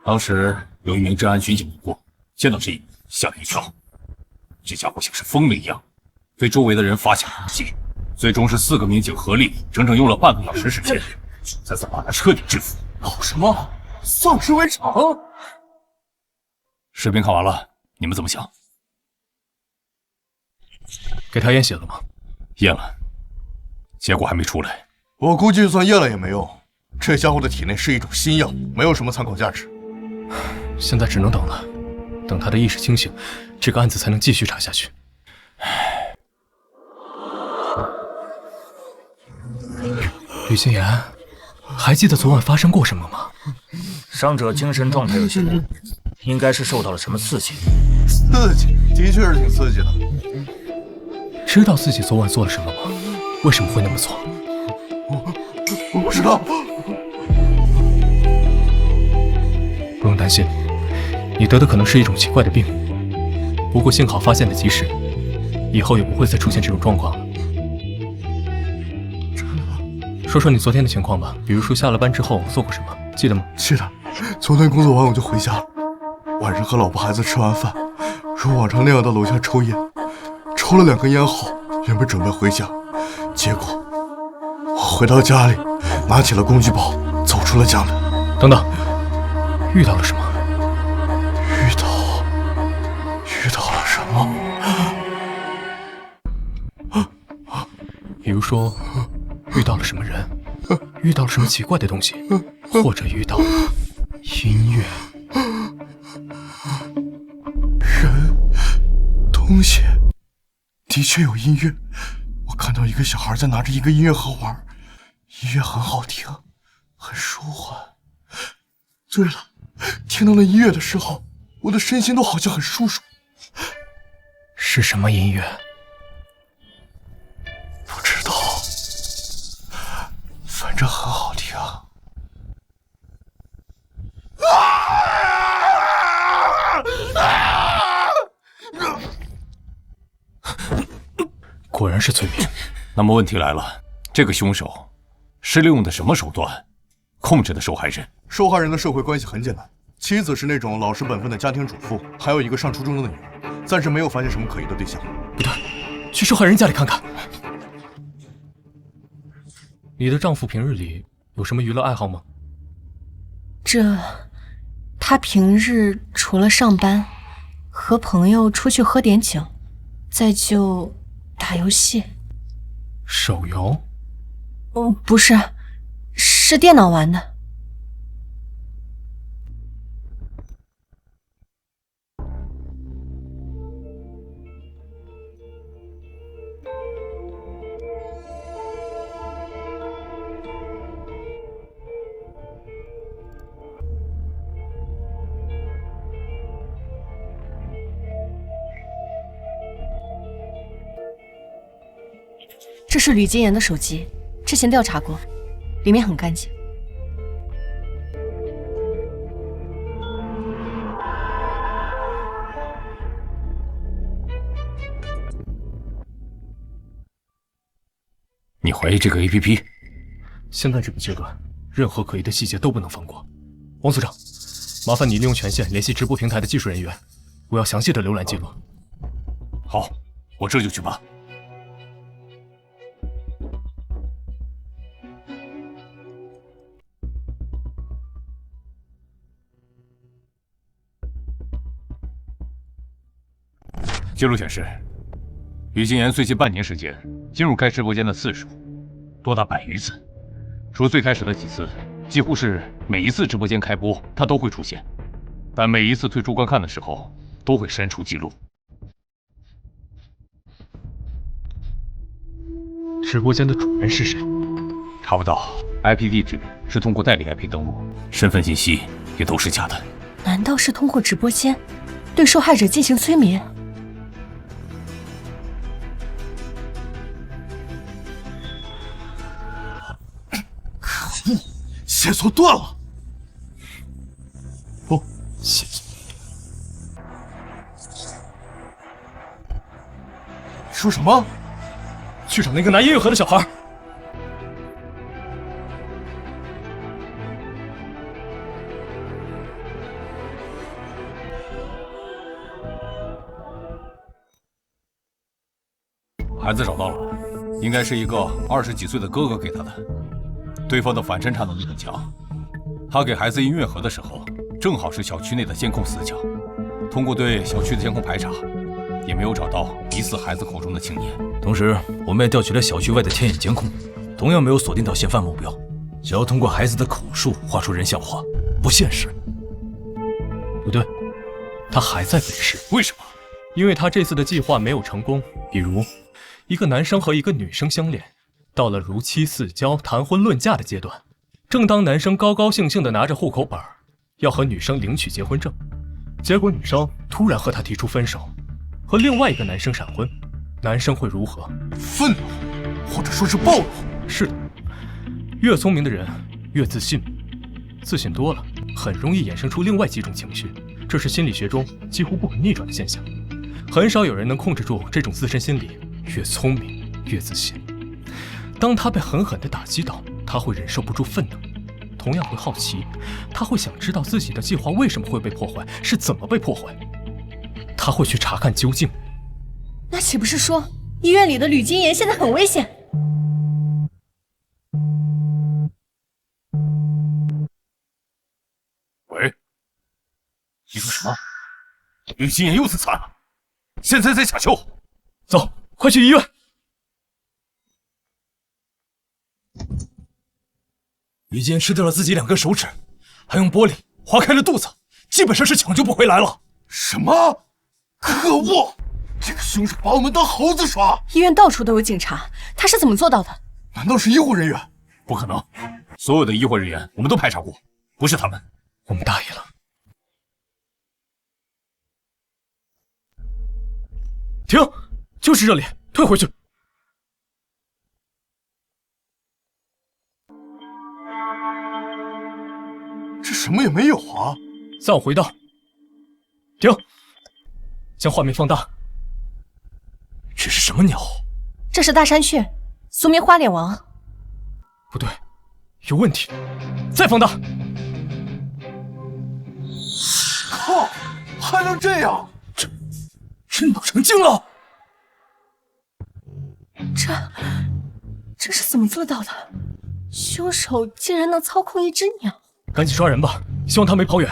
当时有一名治安巡警路过，见到这一幕吓了一跳。这家伙像是疯了一样，对周围的人发起了攻击。最终是4个民警合力，整整用了半个小时时间，才把他彻底制服。搞什么？丧尸围场？视频看完了，你们怎么想？给他验血了吗？验了，结果还没出来。我估计就算验了也没用，这家伙的体内是一种新药，没有什么参考价值。现在只能等了，等他的意识清醒，这个案子才能继续查下去。吕心言，还记得昨晚发生过什么吗？伤者精神状态有些不稳，应该是受到了什么刺激。刺激，的确是挺刺激的。知道自己昨晚做了什么吗？为什么会那么做？我不知道。不用担心，你得的可能是一种奇怪的病，不过幸好发现的及时，以后也不会再出现这种状况了。说说你昨天的情况吧，比如说下了班之后做过什么，记得吗？记得，昨天工作完我就回家了，晚上和老婆孩子吃完饭，如往常那样到楼下抽烟，抽了2根烟后，原本准备回家，结果我回到家里，拿起了工具包，走出了家门。等等，遇到了什么？遇到了什么？比如说，遇到了什么人，遇到了什么奇怪的东西，或者遇到音乐、人、东西，的确有音乐。我看到一个小孩在拿着一个音乐盒玩，音乐很好听，很舒缓。对了，听到了音乐的时候，我的身心都好像很舒爽。是什么音乐？不知道，反正很好听。果然是催眠。那么问题来了，这个凶手是利用的什么手段控制的受害人？受害人的社会关系很简单，妻子是那种老实本分的家庭主妇，还有一个上初中的女儿，暂时没有发现什么可疑的对象。不对，去受害人家里看看。你的丈夫平日里有什么娱乐爱好吗？他平日除了上班，和朋友出去喝点酒，再就打游戏。手游？不是，是电脑玩的。这是吕金言的手机，之前调查过，里面很干净。你怀疑这个 APP？ 现在这个阶段，任何可疑的细节都不能放过。王所长，麻烦你利用权限联系直播平台的技术人员，我要详细的浏览记录。好，我这就去办。记录显示，于金言最近半年时间进入该直播间的次数多达100余次，除最开始的几次，几乎是每一次直播间开播他都会出现，但每一次退出观看的时候都会删除记录。直播间的主人是谁？查不到 IP 地址，是通过代理 IP 登录，身份信息也都是假的。难道是通过直播间对受害者进行催眠？可恶，线索断了！不，线索。你说什么？去找那个拿音乐盒的小孩。孩子找到了，应该是一个20几岁的哥哥给他的。对方的反侦查能力很强，他给孩子音乐盒的时候，正好是小区内的监控死角。通过对小区的监控排查，也没有找到疑似孩子口中的青年。同时，我们也调取了小区外的天眼监控，同样没有锁定到嫌犯目标。想要通过孩子的口述画出人像画，不现实。不对，他还在本市。为什么？因为他这次的计划没有成功。比如，一个男生和一个女生相恋，到了如期似交、谈婚论嫁的阶段。正当男生高高兴兴地拿着户口本，要和女生领取结婚证，结果女生突然和他提出分手，和另外一个男生闪婚。男生会如何？愤怒，或者说是暴怒。是的，越聪明的人越自信，自信多了很容易衍生出另外几种情绪，这是心理学中几乎不可逆转的现象，很少有人能控制住这种自身心理。越聪明越自信，当他被狠狠地打击到，他会忍受不住愤怒，同样会好奇，他会想知道自己的计划为什么会被破坏，是怎么被破坏，他会去查看究竟。那岂不是说医院里的吕金言现在很危险？喂，你说什么？吕金言又自残了，现在在抢救。走，快去医院。吕金吃掉了自己2根手指，还用玻璃划开了肚子，基本上是抢救不回来了。什么？可恶！这个凶手把我们当猴子耍！医院到处都有警察，他是怎么做到的？难道是医护人员？不可能，所有的医护人员我们都排查过，不是他们。我们大意了。停！就是这里，退回去。这什么也没有啊！再往回倒。停！将画面放大。这是什么鸟？这是大山雀，苏棉花脸王。不对，有问题。再放大。靠！还能这样？这鸟成精了！这是怎么做到的？凶手竟然能操控一只鸟！赶紧抓人吧，希望他没跑远。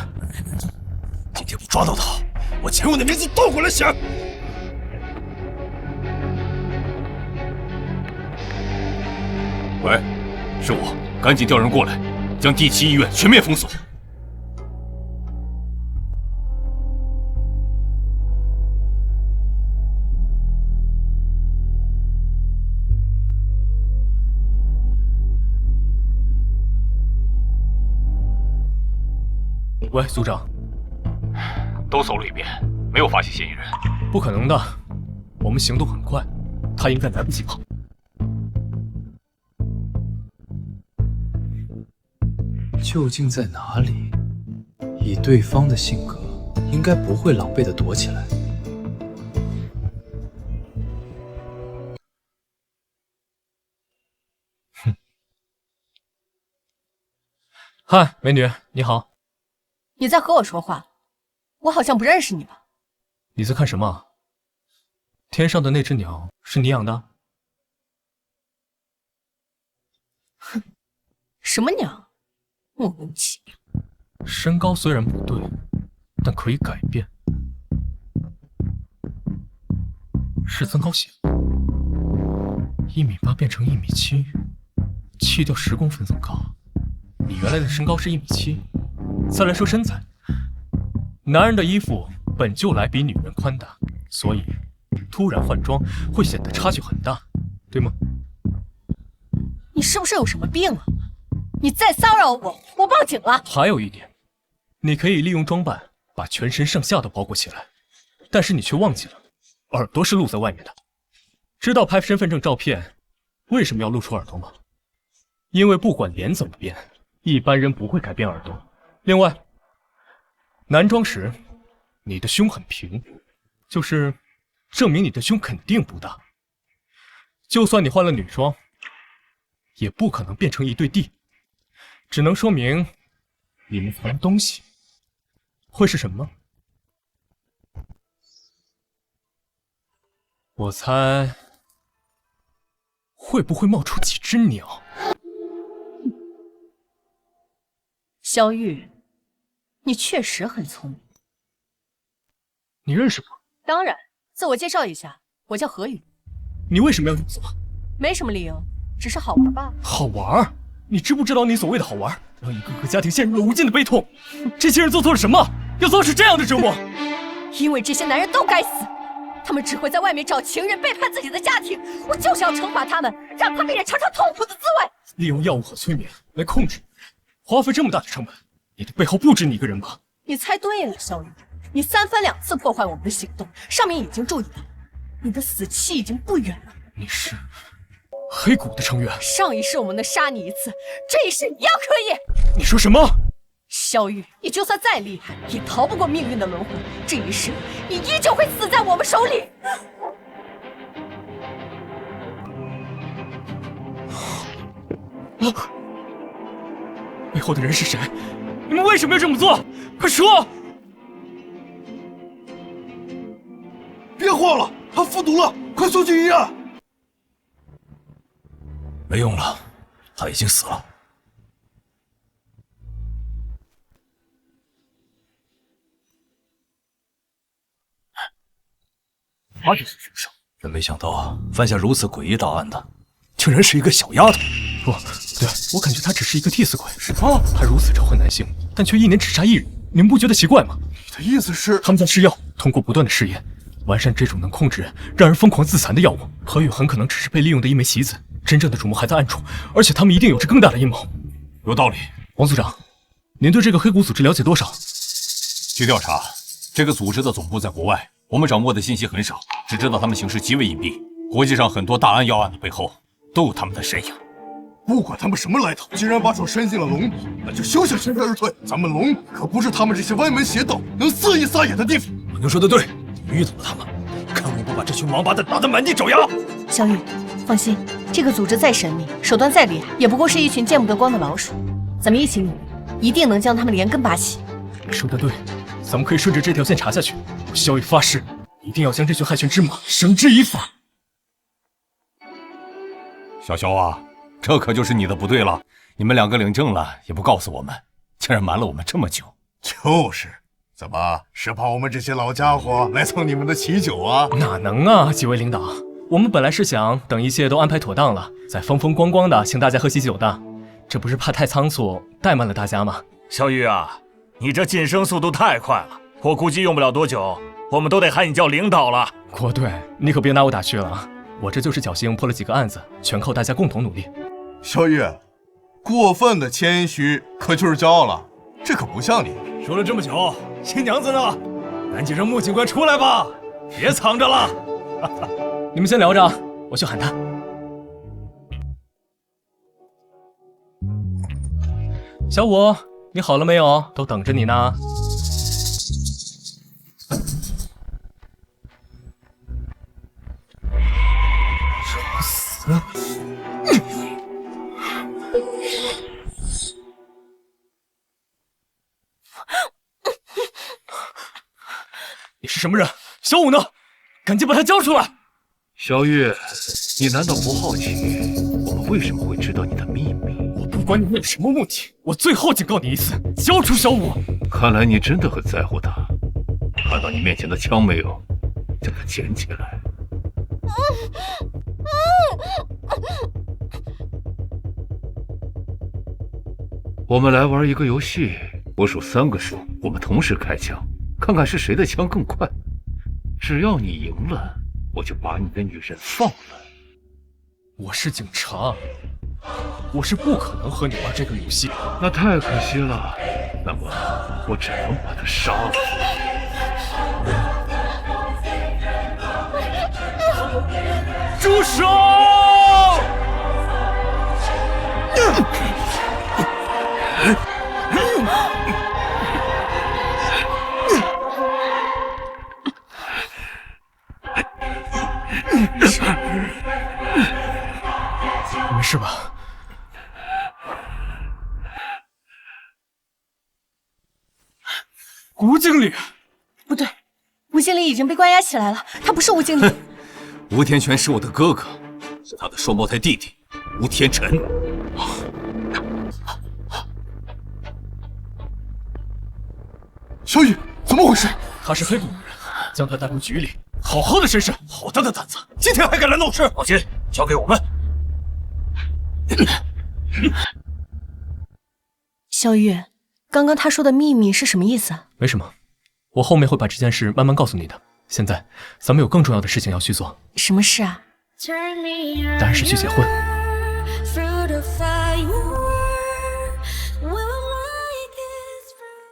今天不抓到他，我前任的名字倒过来写。喂，是我，赶紧调人过来，将第7医院全面封锁。喂，组长，都搜了一遍，没有发现嫌疑人。不可能的，我们行动很快，他应该来不及跑。究竟在哪里？以对方的性格，应该不会狼狈地躲起来。哼！嗨，美女，你好。你在和我说话？我好像不认识你吧？你在看什么？天上的那只鸟是你养的？哼，什么鸟？莫名其妙。身高虽然不对，但可以改变，是增高鞋。1.8米变成1.7米，去掉10公分增高。你原来的身高是1.7米。再来说身材，男人的衣服本就来比女人宽大，所以突然换装会显得差距很大，对吗？你是不是有什么病啊？你再骚扰我，我报警了。还有一点，你可以利用装扮把全身上下都包裹起来，但是你却忘记了，耳朵是露在外面的。知道拍身份证照片为什么要露出耳朵吗？因为不管脸怎么变，一般人不会改变耳朵。另外，男装时你的胸很平，就是证明你的胸肯定不大。就算你换了女装，也不可能变成一对 D， 只能说明里面藏东西。会是什么？我猜会不会冒出几只鸟？萧玉，你确实很聪明。你认识我？当然，自我介绍一下，我叫何雨。你为什么要用我？没什么理由，只是好玩罢了。好玩？你知不知道你所谓的好玩，让一个个家庭陷入了无尽的悲痛？这些人做错了什么，要遭受这样的折磨？因为这些男人都该死，他们只会在外面找情人，背叛自己的家庭。我就是要惩罚他们，让他们也尝尝痛苦的滋味。利用药物和催眠来控制你，花费这么大的成本，你的背后不止你一个人吧？你猜对了，萧雨，你3番2次破坏我们的行动，上面已经注意到，你的死期已经不远了。你是黑谷的成员。上一世我们能杀你一次，这一世一样可以。你说什么？萧萧玉，你就算再厉害，也逃不过命运的轮回。这一世，你依旧会死在我们手里。背后的人是谁？你们为什么要这么做？快说！别慌了，他服毒了，快送去医院。没用了，他已经死了。他就是凶手，真没想到犯下如此诡异大案的，竟然是一个小丫头。不对，我感觉他只是一个替死鬼。什么？他如此仇恨男性，但却一年只杀1人，你们不觉得奇怪吗？你的意思是，他们在试药，通过不断的试验，完善这种能控制人、让人疯狂自残的药物。何宇很可能只是被利用的一枚棋子，真正的主谋还在暗处，而且他们一定有着更大的阴谋。有道理。王组长，您对这个黑谷组织了解多少？据调查，这个组织的总部在国外，我们掌握的信息很少，只知道他们行事极为隐蔽。国际上很多大案要案的背后都有他们的身影。不管他们什么来头，既然把手伸进了龙里，那就休想全身而退。咱们龙可不是他们这些歪门邪道能肆意撒野的地方。老牛说的对，你遇到了他们，看我不把这群王八蛋打得满地找牙！小雨，放心，这个组织再神秘，手段再厉害，也不过是一群见不得光的老鼠。咱们一起努力，一定能将他们连根拔起。你说的对，咱们可以顺着这条线查下去。我萧雨发誓，一定要将这群害群之马绳之以法。小萧啊，这可就是你的不对了。你们两个领证了也不告诉我们，竟然瞒了我们这么久。就是，怎么是怕我们这些老家伙来蹭你们的喜酒啊？哪能啊，几位领导，我们本来是想等一切都安排妥当了，再风风光光的请大家喝喜酒的，这不是怕太仓促怠慢了大家吗？小雨啊，你这晋升速度太快了，我估计用不了多久，我们都得喊你叫领导了。国队，你可别拿我打趣了啊！我这就是侥幸破了几个案子，全靠大家共同努力。小雨，过分的谦虚可就是骄傲了，这可不像你。说了这么久，新娘子呢？赶紧让穆警官出来吧，别藏着了。你们先聊着，我去喊他。小五，你好了没有？都等着你呢。找死！你是什么人？小五呢？赶紧把他交出来！小玉，你难道不好奇我们为什么会知道你的秘密？我不管你们有什么目的，我最后警告你一次，交出小五！看来你真的很在乎他。看到你面前的枪没有？将它捡起来。我们来玩一个游戏，我数3个数，我们同时开枪，看看是谁的枪更快。只要你赢了，我就把你的女人放了。我是警察，我是不可能和你玩这个游戏。那太可惜了，那么我只能把他杀了。住手！没事吧？吴经理，不对，吴经理已经被关押起来了，他不是吴经理。吴天全是我的哥哥，是他的双胞胎弟弟吴天辰。小雨，怎么回事？他是黑谷的人，将他带回局里，好好的审审。好大的胆子，今天还敢来闹事！放心，交给我们。小雨，刚刚他说的秘密是什么意思啊？没什么，我后面会把这件事慢慢告诉你的。现在咱们有更重要的事情要去做。什么事啊？当然是去结婚。